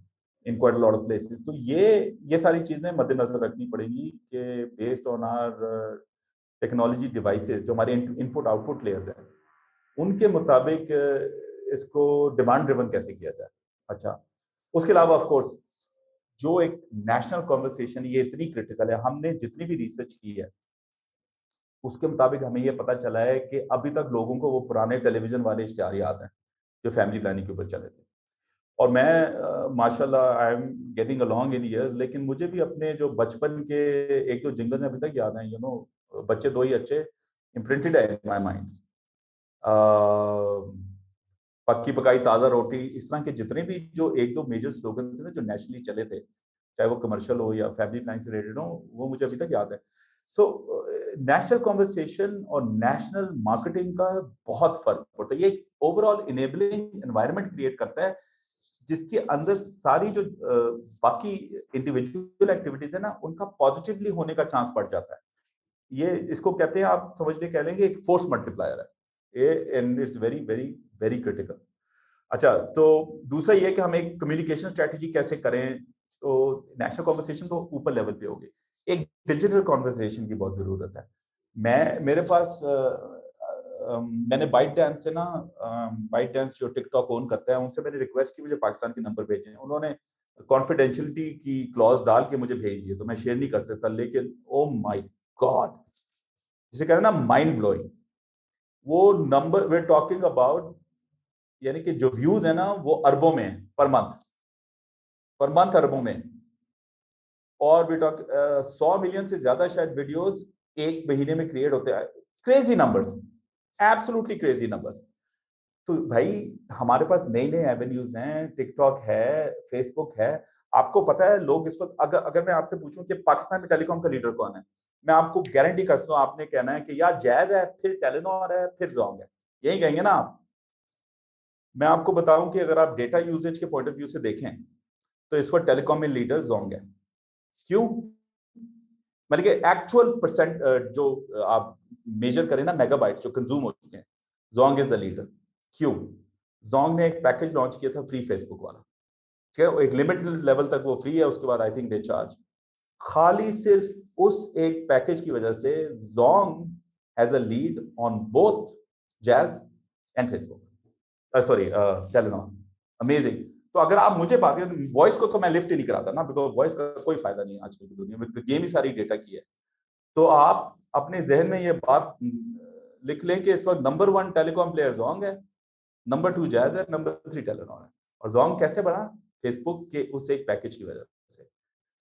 in quite a lot of places. तो ये सारी चीजें मद्देनजर रखनी पड़ेगी कि based on our technology devices जो हमारे इनपुट आउटपुट लेयर्स हैं उनके मुताबिक इसको डिमांड ड्रिवन कैसे किया जाए। अच्छा, उसके अलावा ऑफ कोर्स जो एक नेशनल कॉन्वर्सेशन ये इतनी क्रिटिकल है, हमने जितनी भी रिसर्च की है उसके मुताबिक हमें ये पता चला है कि अभी तक लोगों को वो पुराने टेलीविजन वाले इश्तिहार याद हैं जो फैमिली प्लानिंग के ऊपर चले थे। और मैं माशाल्लाह I am getting along in years, लेकिन मुझे भी अपने जो बचपन के एक दो जिंगल्स अभी तक याद हैं। यू नो, बच्चे दो ही अच्छे इम्प्रिंटेड है इन माय माइंड। पक्की पकाई ताजा रोटी, इस तरह के जितने भी जो एक दो मेजर स्लोगन थे ना जो नेशनली चले थे, चाहे वो कमर्शियल हो या फैमिली प्लानिंग से रिलेटेड हो, वो मुझे अभी तक याद है। सो नेशनल कॉन्वर्सेशन और नेशनल मार्केटिंग का बहुत फर्क पड़ता है। ये ओवरऑल इनेबलिंग एनवायरनमेंट क्रिएट करता है जिसके अंदर सारी जो बाकी इंडिविजुअल एक्टिविटीज है ना उनका पॉजिटिवली होने का चांस बढ़ जाता है। ये इसको कहते हैं, आप समझने कह लेंगे एक फोर्स मल्टीप्लायर है, and it's very very very critical. अच्छा, तो दूसरा ये कि हम एक कम्युनिकेशन स्ट्रेटजी कैसे करें। तो नेशनल कॉन्वर्सेशन तो ऊपर लेवल पे होगी, एक डिजिटल कॉन्वर्सेशन की बहुत जरूरत है। मेरे पास मैंने बाइट डांस से ना, बाइट डांस जो टिकटॉक ओन करता है उनसे मैंने रिक्वेस्ट की मुझे पाकिस्तान के नंबर भेजे हैं। उन्होंने कॉन्फिडेंशियलिटी की क्लॉज डाल के मुझे भेज दिए, तो मैं शेयर नहीं कर सकता, लेकिन ओ माय गॉड, जिसे कहते हैं ना माइंड ब्लोइंग, वो नंबर वे टॉकिंग अबाउट, यानी कि जो व्यूज है ना वो अरबों में पर मंथ अरबों में। और वी टॉक 100 मिलियन से ज्यादा शायद वीडियोस एक महीने में क्रिएट होते हैं। Crazy numbers, absolutely crazy numbers. तो भाई हमारे पास नए नए एवेन्यूज हैं, टिकटॉक है, फेसबुक है। आपको पता है लोग इस वक्त, अगर मैं आपसे पूछूं कि पाकिस्तान में टेलीकॉम का लीडर कौन है, मैं आपको गारंटी करता हूं आपने कहना है कि यार जैज है, फिर टेलीनॉर है, फिर जोंग है, यही कहेंगे ना आप। मैं आपको बताऊं कि अगर आप डेटा यूजेज के पॉइंट ऑफ व्यू से देखें तो इस वक्त टेलीकॉम में लीडर जोंग है। क्यों? मतलब कि एक्चुअल परसेंट जो आप मेजर करें ना, मेगाबाइट्स जो कंज्यूम हो चुके हैं, जोंग इज द लीडर। क्यों? जोंग ने एक पैकेज लॉन्च किया था फ्री फेसबुक वाला, ठीक है, एक लिमिटेड लेवल तक वो फ्री है, उसके बाद आई थिंक दे चार्ज। खाली सिर्फ उस एक पैकेज की वजह से Jong has a lead on both jazz and Facebook, sorry Telenor. Amazing. तो अगर आप मुझे बात करें, वॉइस को तो मैं लिफ्ट ही नहीं कराता ना, बिकॉज वॉइस का कोई फायदा नहीं है आजकल की दुनिया में, गेम ही सारी डेटा की है। तो आप अपने जहन में ये बात लिख लें कि इस वक्त नंबर 1 टेलीकॉम प्लेयर जोंग है, नंबर 2 जैज है, नंबर 3 टेलीनॉर है। और जोंग कैसे बढ़ा? फेसबुक के उस एक पैकेज की वजह से।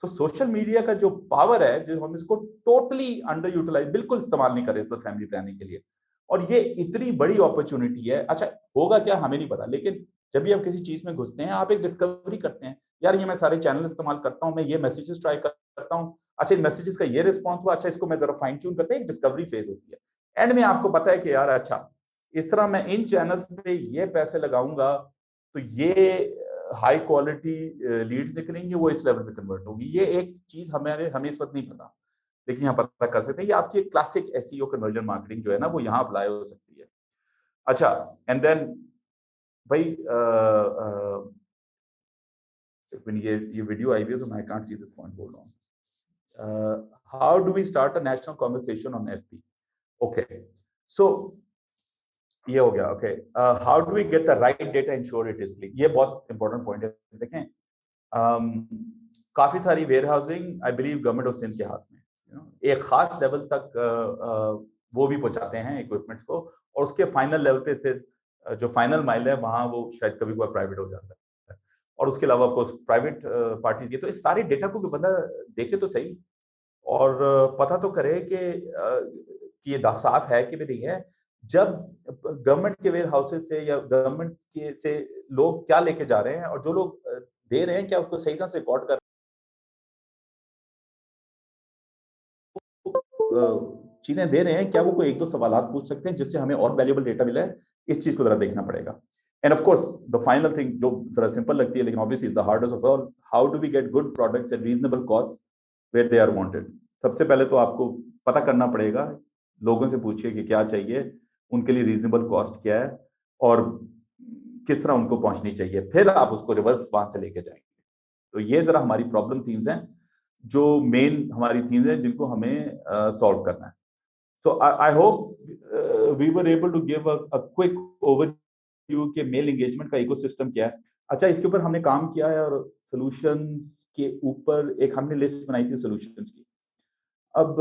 तो सोशल मीडिया का जो पावर है, जो हम इसको टोटली अंडर यूटिलाइज, बिल्कुल इस्तेमाल नहीं कर रहे फैमिली प्लानिंग के लिए, और ये इतनी बड़ी अपॉर्चुनिटी है। अच्छा, होगा क्या हमें नहीं पता, लेकिन जब भी आप किसी चीज में घुसते हैं आप एक डिस्कवरी करते हैं, यार ये मैं सारे चैनल इस्तेमाल करता हूं, मैं ये मैसेजेस ट्राई करता हूं, अच्छा इन मैसेजेस का ये रिस्पॉन्स हुआ, अच्छा इसको मैं जरा फाइन ट्यून करते हैं, एक डिस्कवरी फेज होती है। एंड में आपको पता है कि यार अच्छा इस तरह मैं इन चैनल्स पे ये पैसे लगाऊंगा तो ये हाई क्वालिटी लीड्स निकलेंगे, वो इस लेवल पे कन्वर्ट होगी। ये एक चीज हमें इस वक्त नहीं पता, लेकिन यहाँ पता कर सकते हैं। ये आपकी क्लासिक एसईओ कन्वर्जन मार्केटिंग जो है ना वो यहाँ अप्लाई हो सकती है। अच्छा, एंड देन भाई ये वीडियो आई हुई है तो मैं कांट सी दिस पॉइंट बोल रहा हूँ। How do we start a national conversation on FP? Okay, so ये हो गया। Okay, how do we get the right data, ensure it is click? ये बहुत इंपॉर्टेंट पॉइंट है। देखें, काफी सारी warehousing I believe government of Sindh के हाथ में, एक खास लेवल तक वो भी पहुंचाते हैं इक्विपमेंट्स को, और उसके फाइनल लेवल पे फिर जो फाइनल माइल है वहां वो शायद कभी कभार प्राइवेट हो जाता है, और उसके अलावा ऑफ कोर्स प्राइवेट पार्टीज के। तो इस सारे डेटा को बंदा देखे तो सही, और पता तो करे कि ये साफ है कि भी नहीं है। जब गवर्नमेंट के वेयर हाउसेस से या गवर्नमेंट के से लोग क्या लेके जा रहे हैं, और जो लोग दे रहे हैं क्या उसको सही तरह से रिकॉर्ड कर चीजें दे रहे हैं, क्या वो कोई एक दो सवालात पूछ सकते हैं जिससे हमें और वैल्यूएबल डेटा मिला है? इस चीज को जरा देखना पड़ेगा। And of course the final thing जो जरा सिंपल लगती है लेकिन obviously is the hardest of all, how do we get good products at reasonable cost where they are wanted? सबसे पहले तो आपको पता करना पड़ेगा, लोगों से पूछिए कि क्या चाहिए, उनके लिए रीजनेबल कॉस्ट क्या है और किस तरह उनको पहुंचनी चाहिए, फिर आप उसको रिवर्स वहां से लेके जाएंगे। तो ये जरा हमारी प्रॉब्लम थीम्स हैं जो मेन हमारी थीम्स हैं जिनको हमें सॉल्व करना है. So I hope we were able to give a quick overview के मेल एंगेजमेंट का इकोसिस्टम क्या है. अच्छा, इसके ऊपर हमने काम किया है और सॉल्यूशंस के ऊपर एक हमने लिस्ट बनाई थी सॉल्यूशंस की. अब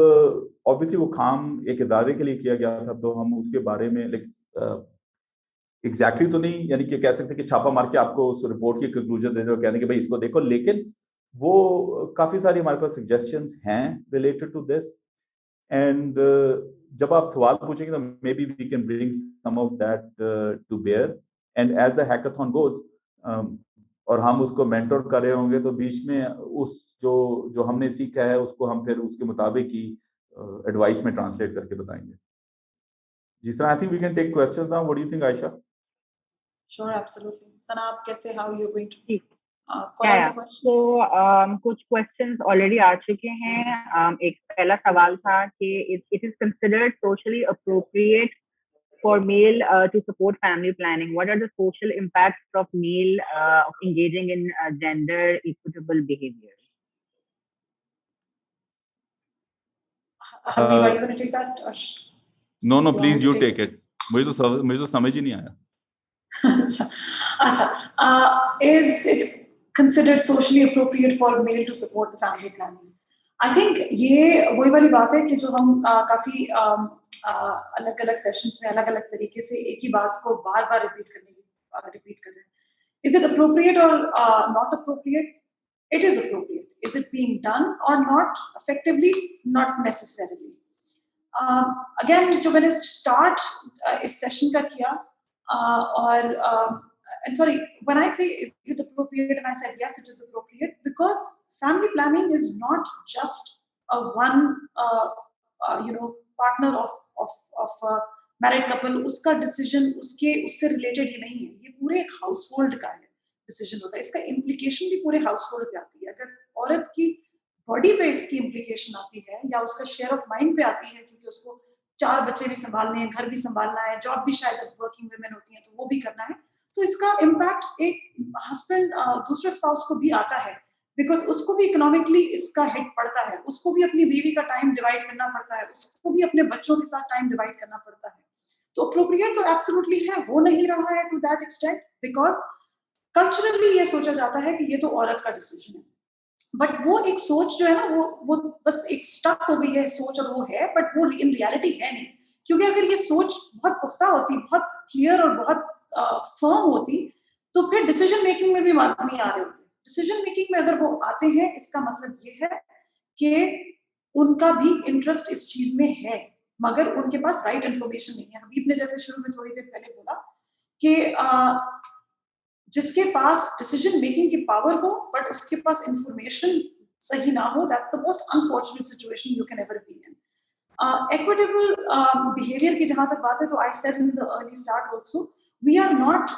ऑब्वियसली वो काम एक इदारे के लिए किया गया था, तो हम उसके बारे में एग्जैक्टली तो नहीं यानी कि कह सकते कि छापा मार के आपको उस रिपोर्ट की कंक्लूजन दे रहे हो, कहने कि भाई इसको देखो, लेकिन वो काफी सारी हमारे पास सजेशंस हैं रिलेटेड टू दिस. एंड जब आप सवाल पूछेंगे तो maybe we can bring some of that to bear. And as the hackathon goes और हम उसको मेंटर कर रहे होंगे तो बीच में उस जो हमने सीखा है उसको हम फिर उसके मुताबिक ही एडवाइस में ट्रांसलेट करके बताएंगे. जिस तरह I think we can take questions now. What do you think Aisha? Sure, absolutely. Sana, आप कैसे, how you're going to ठीक. call out the questions? तो कुछ क्वेश्चंस ऑलरेडी आ चुके हैं. एक पहला सवाल था कि it is considered socially appropriate for male to support family planning. What are the social impacts of male of engaging in gender equitable behavior? Harmeet, are you going to take that? Or No, do you want please me to you take take it. मुझे तो समझ ही नहीं आया. Is it considered socially appropriate for male to support the family planning? I think ये वही वाली बात है कि जो हम काफी अलग-अलग सेशंस में अलग-अलग तरीके से एक ही बात को बार-बार रिपीट कर रहे हैं. Is it appropriate or not appropriate? It is appropriate. Is it being done or not effectively? Not necessarily. Again, जो मैंने start इस सेशन का किया और and sorry, when I say is it appropriate and I said yes, it is appropriate because family planning is not just a one partner of a married couple. उसका decision उससे related ही नहीं है. ये पूरे एक household का है decision होता है. इसका implication भी पूरे household पे आती है. अगर औरत की बॉडी पे इसकी इम्प्लीकेशन आती है या उसका शेयर ऑफ माइंड पे आती है क्योंकि उसको 4 बच्चे भी संभालने हैं, घर भी संभालना है, जॉब भी शायद वर्किंग वुमेन होती हैं तो वो भी करना है, तो इसका इम्पैक्ट एक हस्बैंड दूसरे स्पाउस को भी आता है बिकॉज उसको भी इकोनॉमिकली इसका हिट पड़ता है, उसको भी अपनी बीवी का टाइम डिवाइड करना पड़ता है, उसको भी अपने बच्चों के साथ टाइम डिवाइड करना पड़ता है. तो अप्रोप्रिएट तो एब्सोल्युटली है, हो नहीं रहा है to that extent because culturally ये सोचा जाता है कि ये तो औरत का डिसीजन है. बट वो एक सोच जो है ना वो बस एक स्टक हो गई है सोच और वो है, बट वो इन रियलिटी है नहीं. क्योंकि अगर ये सोच बहुत पुख्ता होती, बहुत क्लियर और बहुत फर्म होती तो फिर डिसीजन मेकिंग में भी मार्क नहीं आ रहे होते. डिसीजन मेकिंग में अगर वो आते हैं इसका मतलब ये है कि उनका भी इंटरेस्ट इस चीज में है मगर उनके पास राइट इंफॉर्मेशन नहीं है. हबीब ने जैसे शुरू में थोड़ी देर पहले बोला कि जिसके पास डिसीजन मेकिंग की पावर हो बट उसके पास इंफॉर्मेशन सही ना हो, that's the most unfortunate situation you can ever be in. Equitable behavior की जहां तक बात है तो I said in the early start also we are not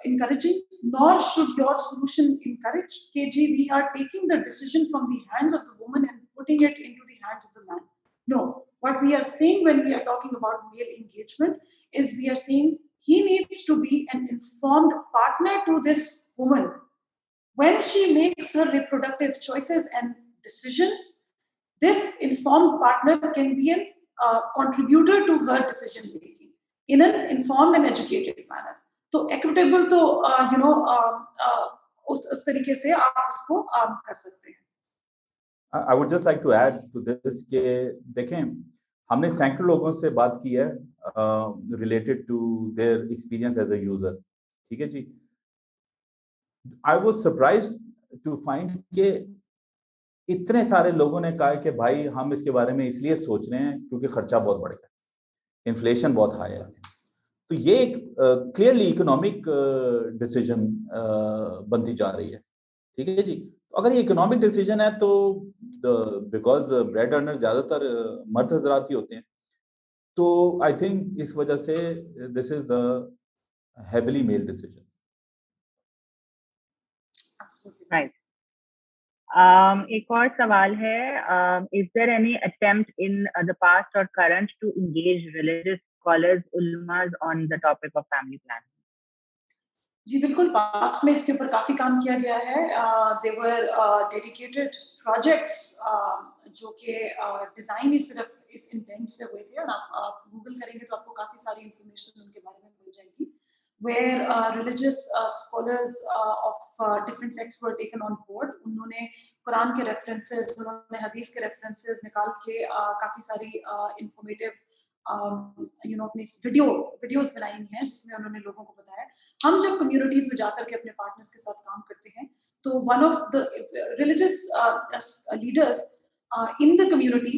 encouraging nor should your solution encourage KG. We are taking the decision from the hands of the woman and putting it into the hands of the man. No, what we are saying when we are talking about male engagement is we are saying he needs to be an informed partner to this woman when she makes her reproductive choices and decisions. This informed partner can be a contributor to her decision making in an informed and educated manner. तो equitable तो उस तरीके से आप उसको कर सकते हैं. I would just like to add to this कि देखें हमने सैकड़ों लोगों से बात की है related to their experience as a user. ठीक है जी. I was surprised to find कि इतने सारे लोगों ने कहा कि भाई हम इसके बारे में इसलिए सोच रहे हैं क्योंकि खर्चा बहुत बढ़ गया, इन्फ्लेशन बहुत हाई है. तो ये एक क्लियरली इकोनॉमिक डिसीजन बनती जा रही है. ठीक है जी. तो अगर ये इकोनॉमिक डिसीजन है तो बिकॉज ब्रेड अर्नर ज्यादातर मर्द हजरात ही होते हैं, तो आई थिंक इस वजह से this is a heavily male decision. Right. एक और सवाल है, is there any attempt in the past or current to engage religious scholars, ulmas on the topic of family planning? जी बिल्कुल, पास्ट में इसके ऊपर काफ़ी काम किया गया है। देवर डेडिकेटेड प्रोजेक्ट्स जो कि डिज़ाइन ही सिर्फ इस इंटेंट से हुए थे, और आप गूगल करेंगे तो आपको काफ़ी सारी इंफॉर्मेशन उनके बारे में मिल जाएगी, where religious scholars of different sects were taken on board. उन्होंने कुरान के रेफरेंसेस, उन्होंने हदीस के रेफरेंसेस निकाल के काफ़ी सारी इंफॉर्मेटिव अपनी वीडियोस बनाई हैं, जिसमें उन्होंने लोगों को बताया। हम जब कम्युनिटीज में जाकर के अपने पार्टनर्स के साथ काम करते हैं, तो one of the religious leaders in the community,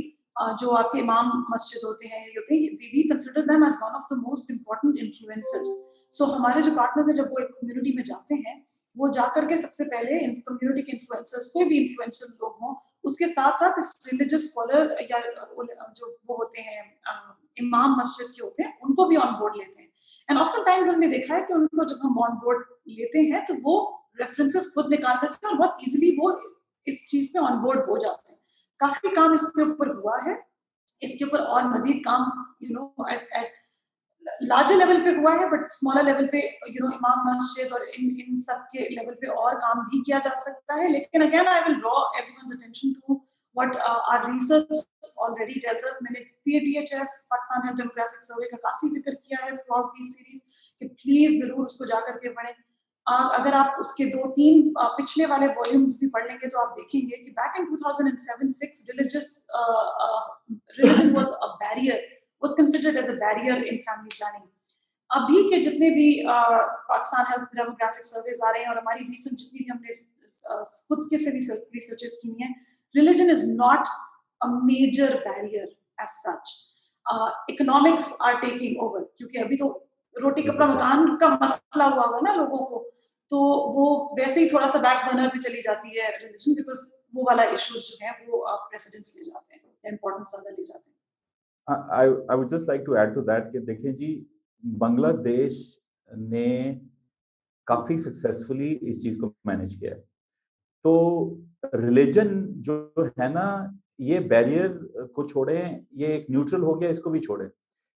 जो आपके इमाम मस्जिद होते हैं, ये होते हैं, we consider them as one of the most important influencers. So हमारे जो पार्टनर्स हैं, जब वो एक कम्युनिटी में जाते हैं, वो जाकर के सबसे पहले इन कम्युनिटी के इन्फ्लुएंसर्स, कोई भी इन्फ्लुएंसर लोग हों, उसके साथ साथ इस रिलीजियस स्कॉलर या जो वो होते हैं इमाम मस्जिद के होते हैं, उनको भी ऑन बोर्ड लेते हैं। एंड ऑफ्टन टाइम्स हमने देखा है कि उनको जब हम ऑन बोर्ड लेते हैं, तो वो रेफरेंसेस खुद निकाल लेते हैं और बहुत इजीली वो इस चीज पे ऑन बोर्ड हो जाते हैं। काफी काम इसके ऊपर हुआ है, इसके ऊपर और मजीद काम एट लार्जर लेवल पे हुआ है, बट स्मॉलर लेवल पे इमाम मस्जिद और इन सब के लेवल पे और काम भी किया जा सकता है। लेकिन again I will draw everyone's attention to what our research already tells us. मैंने PADHS Pakistan health demographic survey का काफी जिक्र किया है थ्रू आउट दिस सीरीज कि प्लीज जरूर उसको जाकर के पढ़ें। अगर आप उसके 2-3 पिछले वाले वॉल्यूम्स भी पढ़ लेंगे, तो आप देखेंगे कि back in 2007-6 religion was a barrier, was considered as a barrier in family planning. अभी के जितने भी पाकिस्तान हेल्थ डेमोग्राफिक सर्वेज आ रहे हैं, और हमारी रिसर्च जितनी भी हमने खुद के से रिसर्चेस की है, religion is not a major barrier as such. Economics are taking over, क्योंकि अभी तो रोटी कपड़ा मकान का मसला हुआ हुआ ना लोगों को, तो वो वैसे ही थोड़ा सा बैक बर्नर पे चली जाती है रिलीजन, बिकॉज वो वाला इश्यूज जो है वो प्रेसिडेंस ले जाते हैं, इम्पोर्टेंस ज्यादा ले जाते हैं। I would just like to add to that कि देखिए जी, बांग्लादेश ने काफी सक्सेसफुली इस चीज को मैनेज किया है। तो रिलीजन जो है ना, ये बैरियर को छोड़े, ये एक न्यूट्रल हो गया, इसको भी छोड़े।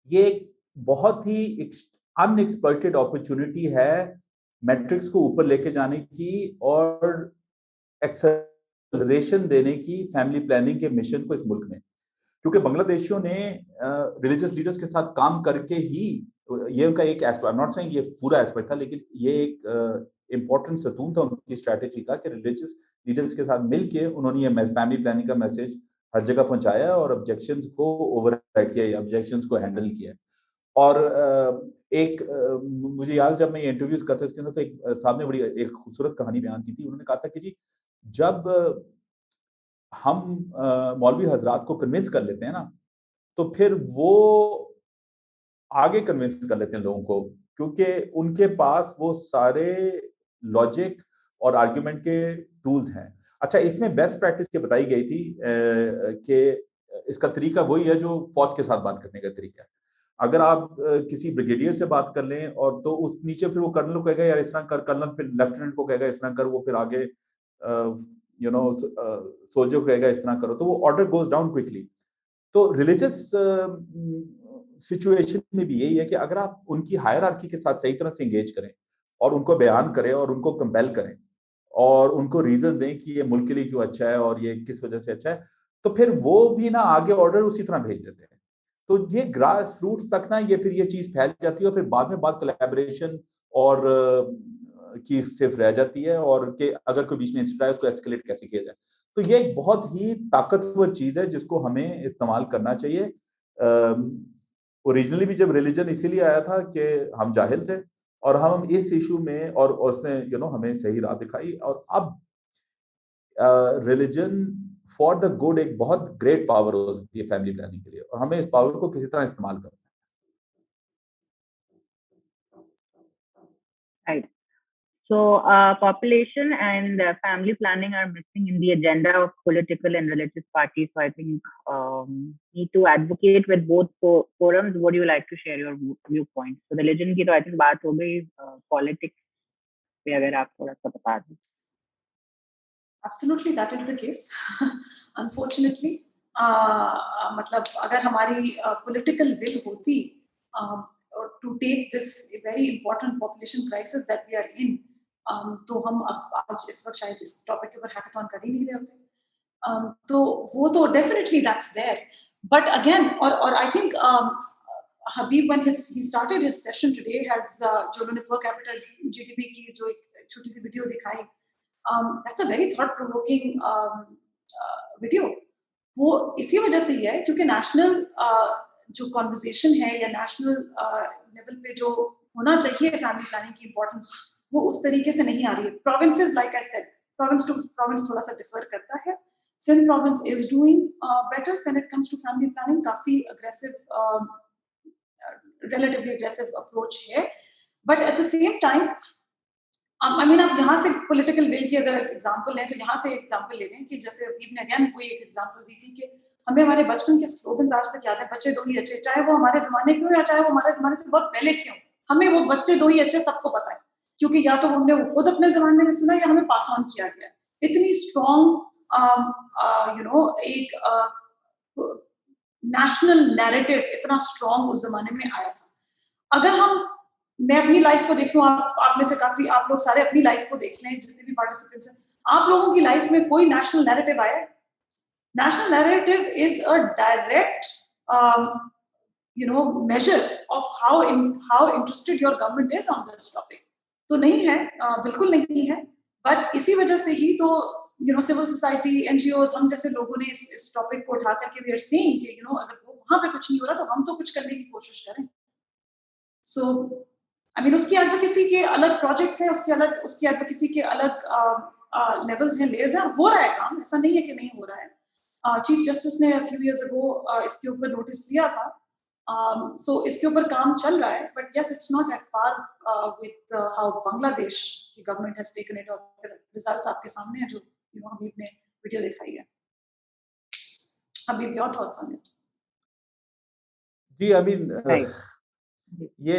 ये एक बहुत ही अनएक्सप्लॉइटेड अपॉर्चुनिटी है मैट्रिक्स को ऊपर लेके जाने की और एक्सेलरेशन देने की फैमिली प्लानिंग के मिशन को इस मुल्क में। क्योंकि बांग्लादेशियों ने रिलीजियस लीडर्स के साथ काम करके ही, ये उनका एक एस्पेक्ट, नॉट सेइंग ये पूरा एस्पेक्ट था, लेकिन ये एक इंपॉर्टेंट सतून था उनकी स्ट्रैटेजी का कि रिलीजियस लीडर्स के साथ मिलके उन्होंने ये फैमिली प्लानिंग का मैसेज हर जगह पहुंचाया और ऑब्जेक्शंस को ओवरराइड किया, या ऑब्जेक्शंस को हैंडल किया। और एक मुझे याद, जब मैं ये इंटरव्यूज करता इसके अंदर, तो एक साहब ने बड़ी एक खूबसूरत कहानी बयान की थी। उन्होंने कहा था कि जी, जब हम मौलवी हजरात को कन्विंस कर लेते हैं ना, तो फिर वो आगे कन्विंस कर लेते हैं लोगों को, क्योंकि उनके पास वो सारे लॉजिक और आर्ग्यूमेंट के टूल्स हैं। अच्छा, इसमें बेस्ट प्रैक्टिस ये बताई गई थी कि इसका तरीका वही है जो फौज के साथ बात करने का तरीका है। अगर आप किसी ब्रिगेडियर से बात कर लें, और तो उस नीचे फिर वो कर्नल को कहेगा यार इस तरह कर, कर्नल फिर लेफ्टिनेंट को कहेगा इस तरह कर, वो फिर आगे सोल्जर को कहेगा इस तरह करो, तो वो ऑर्डर गोज डाउन क्विकली। तो रिलीजियस सिचुएशन में भी यही है कि अगर आप उनकी हायरार्की के साथ सही तरह से एंगेज करें और उनको बयान करें और उनको कंपेल करें और उनको रीजन दें कि ये मुल्क के लिए क्यों अच्छा है और ये किस वजह से अच्छा है, तो फिर वो भी ना आगे ऑर्डर उसी तरह भेज देते हैं। तो ये ग्रास रूट्स तक ना ये फिर ये चीज फैल जाती है और फिर बाद में बात कोलैबोरेशन और की सिर्फ रह जाती है, और कि अगर कोई बीच में इंसिडेंट आए उसको एस्केलेट कैसे किया जाए। तो ये एक बहुत ही ताकतवर चीज है जिसको हमें इस्तेमाल करना चाहिए। ओरिजिनली भी जब रिलीजन इसीलिए आया था कि हम जाहिल थे और हम इस इशू में, और उसने हमें सही राह दिखाई, और अब रिलीजन फॉर द गुड एक बहुत ग्रेट पावर होती है फैमिली प्लानिंग के लिए, और हमें इस पावर को किसी तरह इस्तेमाल करना है। Right. So, population and family planning are missing in the agenda of political and religious parties. So, I think need to advocate with both forums. Would you like to share your viewpoints? So, religion की तो I think बात हो गई, politics पे अगर आप थोड़ा सा बता दें. Absolutely, that is the case. Unfortunately, मतलब अगर हमारी political will होती, to take this very important population crisis that we are in, तो हम आज इस वक्त शायद इस टॉपिक के ऊपर हैकाथॉन कर ही नहीं रहे होते. तो वो तो definitely that's there. But again, or I think Habib, when he started his session today, has जो उन्होंने per capita GDP की जो एक छोटी सी वीडियो दिखाई, that's a very thought provoking video. वो इसी वजह से ही है क्योंकि नेशनल जो कॉन्वर्सेशन है या नेशनल लेवल पे जो होना चाहिए फैमिली प्लानिंग की इम्पोर्टेंस, वो उस तरीके से नहीं आ रही है. Provinces, like I said, province to province थोड़ा सा डिफर करता है. Sindh province is doing better when it comes to family planning. काफी अग्रेसिव, relatively aggressive approach है, but at the same time, I mean, आप यहाँ से political will की अगर example लें तो यहाँ से example ले लें कि जैसे अभी ने again कोई एक example दी थी कि हमें हमारे बचपन के slogans आज तक याद है, बच्चे दो ही अच्छे, चाहे वो हमारे जमाने के हो या चाहे वो हमारे जमाने से बहुत पहले के हो, हमें वो बच्चे दो ही अच्छे सबको पता है, क्योंकि या तो हमने वो खुद अपने जमाने में सुना या हमें पास ऑन किया गया. इतनी strong एक नेशनल नैरेटिव इतना स्ट्रॉन्ग उस जमाने में आया था. अगर मैं अपनी लाइफ को देख लूं, आप में से काफी, आप लोग सारे अपनी लाइफ को देख लें, जितने भी पार्टिसिपेंट्स हैं, आप लोगों की लाइफ में कोई नेशनल नैरेटिव आया? National narrative is a direct measure of how interested your government is on this topic. तो नहीं है, बिल्कुल नहीं है. बट इसी वजह से ही तो सिविल सोसाइटी, एनजीओज, हम जैसे लोगों ने इस टॉपिक को उठा करके वी आर सेइंग कि अगर वहां पे कुछ नहीं हो रहा तो हम तो कुछ करने की कोशिश करें. सो आई मीन उसकी एडवोकेसी के अलग प्रोजेक्ट्स हैं, उसकी एडवोकेसी के अलग लेवल्स हैं, लेयर्स हैं. हो रहा है काम, ऐसा नहीं है कि नहीं हो रहा है. चीफ जस्टिस ने फ्यू इयर्स अगो इसके ऊपर नोटिस दिया था. So इसके ऊपर काम चल रहा है, but yes, it's not at par with how Bangladesh की government has taken it. और results आपके सामने हैं जो हबीब ने वीडियो दिखाई है. हबीब, your thoughts on it? Ji, I mean, ये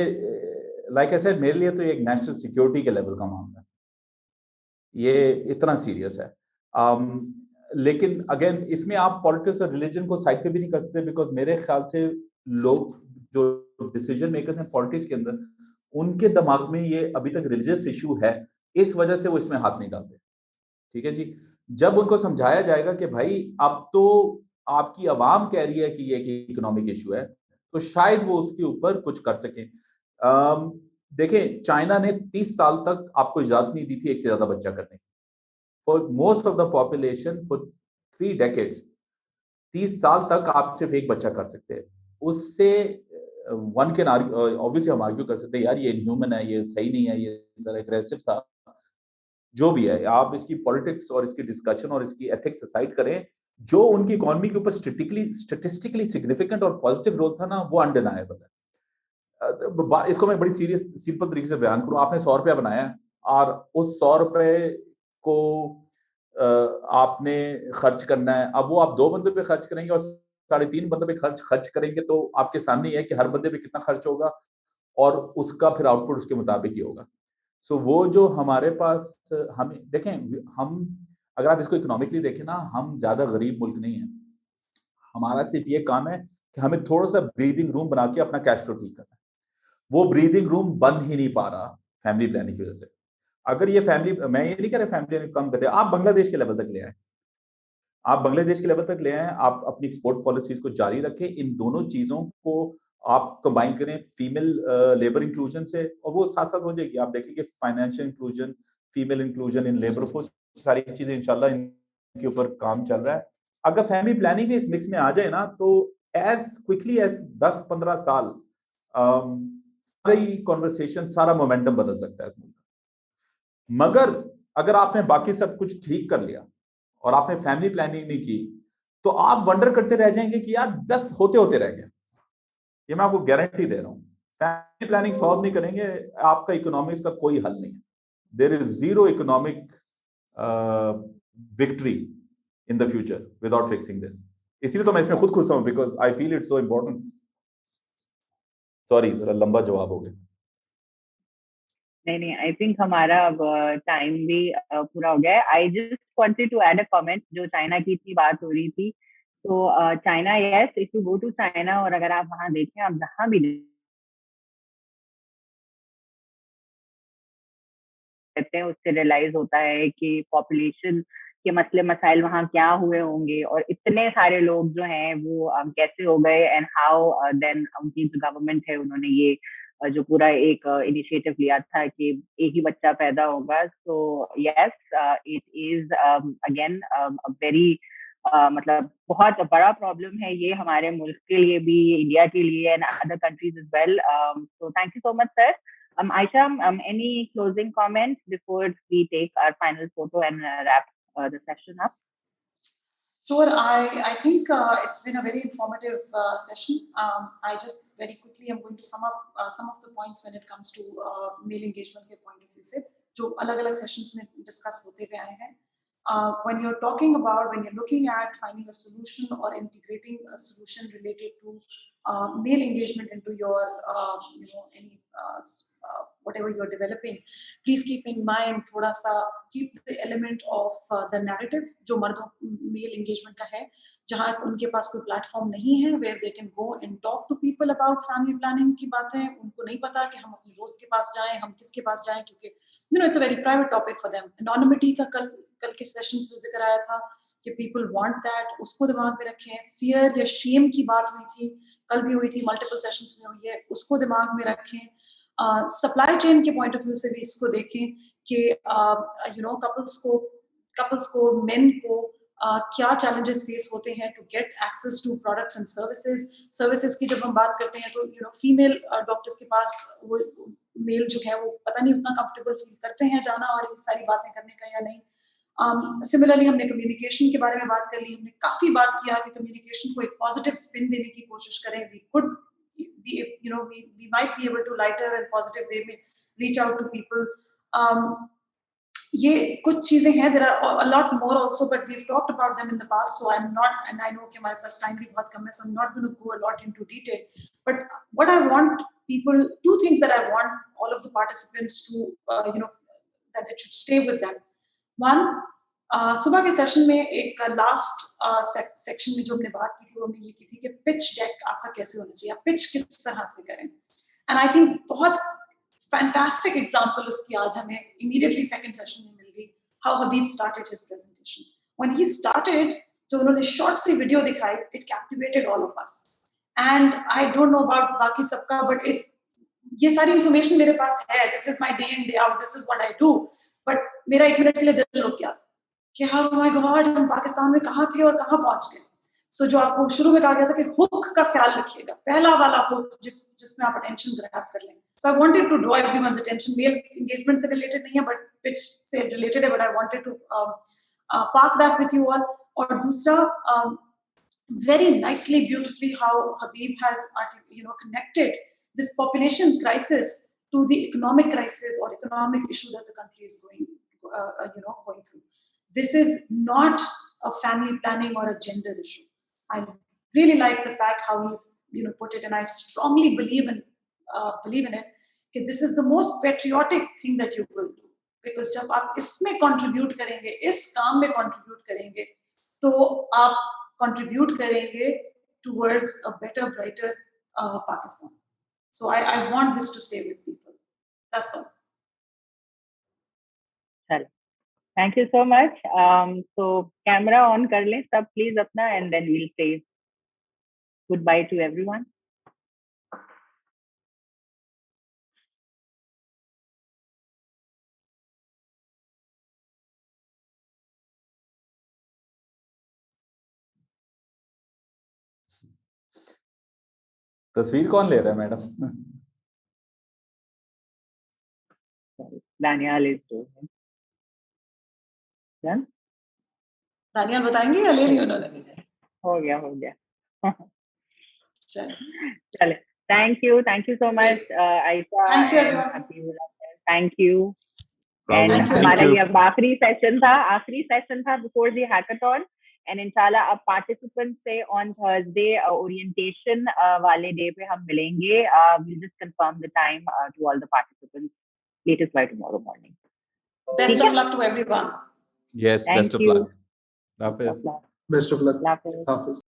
like I said, मेरे लिए तो एक नेशनल सिक्योरिटी के लेवल का मामला है, ये इतना सीरियस है. लेकिन अगेन इसमें आप पॉलिटिक्स और रिलीजन को साइड पे भी नहीं कर सकते, बिकॉज मेरे ख्याल से लोग जो डिसीजन मेकर्स हैं पॉलिटिक्स के अंदर, उनके दिमाग में ये अभी तक रिलीजियस इशू है, इस वजह से वो इसमें हाथ नहीं डालते. ठीक है जी. जब उनको समझाया जाएगा कि भाई अब तो आपकी आवाम कह रही है कि ये इकोनॉमिक इशू है, तो शायद वो उसके ऊपर कुछ कर सके. देखें, चाइना ने 30 साल तक आपको इजाजत नहीं दी थी एक से ज्यादा बच्चा करने की. For most of the population for 3 decades 30 साल तक आप सिर्फ एक बच्चा कर सकते हैं. उससे वन कैन ऑब्वियसली हम आर्ग्यू कर सकते हैं, यार ये इनह्यूमन है, ये सही नहीं है, ये जरा एग्रेसिव था, जो भी है. आप इसकी पॉलिटिक्स और इसकी डिस्कशन और इसकी एथिक्स असाइड करें, जो उनकी इकोनॉमी के ऊपर स्टैटिस्टिकली सिग्निफिकेंट और पॉजिटिव रोल था ना, वो अनडिनाएबल है. इसको मैं बड़ी सीरियस सिंपल तरीके से बयान करूं. आपने 100 रुपया बनाया और उस 100 रुपए को आपने खर्च करना है. अब वो आप 2 बंदों पे खर्च करेंगे और 3.5 बंदों पे खर्च करेंगे, तो आपके सामने है कि हर बंदे पे कितना खर्च होगा और उसका फिर आउटपुट उसके मुताबिक ही होगा. सो वो जो हमारे पास, हमें देखें, हम अगर आप इसको इकोनॉमिकली देखें ना, हम ज्यादा गरीब मुल्क नहीं है. हमारा सिर्फ ये काम है कि हमें थोड़ा सा ब्रीदिंग रूम बना के अपना कैश फ्लो ठीक करना है. वो ब्रीदिंग रूम बन ही नहीं पा रहा फैमिली प्लानिंग की वजह से. अगर ये फैमिली, मैं ये नहीं कह रहा फैमिली प्लानिंग कम करते, आप बांग्लादेश के लेवल तक ले आए, आप बांग्लादेश के लेवल तक ले आए, आप अपनी एक्सपोर्ट पॉलिसीज को जारी रखें, इन दोनों चीजों को आप कंबाइन करें फीमेल लेबर इंक्लूजन से, और वो साथ साथ हो जाएगी. आप देखेंगे financial inclusion, female inclusion in labour force, सारी चीजें इंशाल्लाह इनके ऊपर काम चल रहा है. अगर फैमिली प्लानिंग भी इस मिक्स में आ जाए ना, तो एज क्विकली एज 10-15 साल सारी कॉन्वर्सेशन, सारा मोमेंटम बदल सकता है इस मुल्क का. मगर अगर आपने बाकी सब कुछ ठीक कर लिया और आपने फैमिली प्लानिंग नहीं की, तो आप वंडर करते रह जाएंगे कि यार 10 होते होते रह गए. ये मैं आपको गारंटी दे रहा हूं. फैमिली प्लानिंग सॉल्व नहीं करेंगे, आपका इकोनॉमिक्स का कोई हल नहीं है. There is zero economic victory in the future without fixing this. इसलिए तो मैं इसमें खुद खुश हूं, because I feel it's so important. Sorry, जरा लंबा जवाब हो गया. नहीं, आई थिंक हमारा अब टाइम भी पूरा हो गया है. I just wanted to add a comment. जो चाइना की इतनी बात हो रही थी, तो China, yes, if you go to China और अगर आप वहां देखें, आप जहां भी रहते हैं उससे रियलाइज होता है कि पॉपुलेशन के मसले मसाइल वहाँ क्या हुए होंगे और इतने सारे लोग जो हैं वो कैसे हो गए एंड हाउ देन उनकी जो गवर्नमेंट है उन्होंने ये जो पूरा एक इनिशिएटिव लिया था कि एक ही बच्चा पैदा होगा. So yes, it is again very मतलब बहुत बड़ा प्रॉब्लम है ये हमारे मुल्क के लिए भी, इंडिया के लिए and other countries as well. So thank you so much sir. Aisha, any closing comments before we take our final photo and wrap the session up? Sure. I think it's been a very informative session. I just very quickly am going to sum up some of the points when it comes to male engagement के point of view से जो अलग-अलग sessions में discuss होते हुए आए हैं. When you're talking about, when you're looking at finding a solution or integrating a solution related to male engagement into your, any whatever you're developing, please keep in mind थोड़ा सा keep the element of the narrative जो मर्दों male engagement का है, जहाँ उनके पास कोई platform नहीं है where they can go and talk to people about family planning की बातें, उनको नहीं पता कि हम अपने दोस्त के पास जाएं, हम किसके पास जाएं, क्योंकि it's a very private topic for them. Anonymity का कल के सेशंस में जिक्र आया था कि people want that, उसको दिमाग में रखें. Fear या shame की बात हुई थी, कल भी हुई थी, multiple sessions में हुई है, उसको दिमाग में रखें. सप्लाई चेन के पॉइंट ऑफ व्यू से भी इसको देखें कि कपल्स को मेन को क्या चैलेंजेस फेस होते हैं to get access to products and services की जब हम बात करते हैं तो फीमेल डॉक्टर्स के पास वो मेल जो है वो पता नहीं उतना कंफर्टेबल फील करते हैं जाना और ये सारी बातें करने का या नहीं. सिमिलरली हमने कम्युनिकेशन के बारे में बात कर ली, हमने काफी बात किया कि कम्युनिकेशन को एक पॉजिटिव स्पिन देने की कोशिश करें. We might be able to lighter and positive way में reach out to people. ये कुछ चीजें हैं, there are a lot more also, but we've talked about them in the past, so I'm not, and I know कि हमारे पास time भी बहुत कम है, so I'm not going to go a lot into detail. But what I want people, two things that I want all of the participants to, that they should stay with them. One, सुबह के session में एक last section में जो हमने बात की थी वो हमने ये की थी कि पिच डेक आपका कैसे होना चाहिए, आप पिच किस तरह से करें. एंड आई थिंक बहुत फैंटास्टिक एग्जांपल उसकी आज हमें इमीडिएटली सेकंड सेशन में मिल गई. How Habib started his presentation. When he started, जो उन्होंने शॉर्ट सी वीडियो दिखाई, it captivated all of us. And I don't know about बाकी सबका, बट ये सारी इंफॉर्मेशन मेरे पास है. This is my day in day out, this is what I do. But मेरा एक मिनट के लिए दिल रुक गया कि हाउ माय गॉड, हम पाकिस्तान में कहाँ थे और कहाँ पहुंच गए. सो जो आपको शुरू में कहा गया था कि हुक का ख्याल रखिएगा, पहला वाला हुक जिसमें आप अटेंशन ग्रैब कर लें. So I wanted to draw everyone's attention. Male engagement से रिलेटेड नहीं है बट पिच से रिलेटेड है, but I wanted to park that with you all. और दूसरा, very nicely, beautifully, how Habib has connected this population crisis to the economic crisis or economic issue that the country is going through. This is not a family planning or a gender issue. I really like the fact how he's put it, and I strongly believe in it. That this is the most patriotic thing that you will do, because जब आप इसमें contribute करेंगे, इस काम में contribute करेंगे, तो आप contribute करेंगे towards a better, brighter Pakistan. So I want this to stay with people. That's all. Thank you so much. So camera on कर लें सब please अपना, and then we'll say goodbye to everyone. तस्वीर कौन ले रहा है madam? Daniel is doing. Done? Daniyal बताएंगे या ले लिया उन्होंने? हो गया. चले. Thank you so much, Aisha. Thank you, and everyone. Thank you. Thank And you. हमारा ये अब आखिरी सेशन था before the hackathon. And inshallah अब participants से on Thursday orientation वाले day पे हम मिलेंगे. We'll just confirm the time to all the participants latest by tomorrow morning. Best of luck to everyone. Yes, Thank best of you. luck. Hafiz. Best of luck. Hafiz. Hafiz.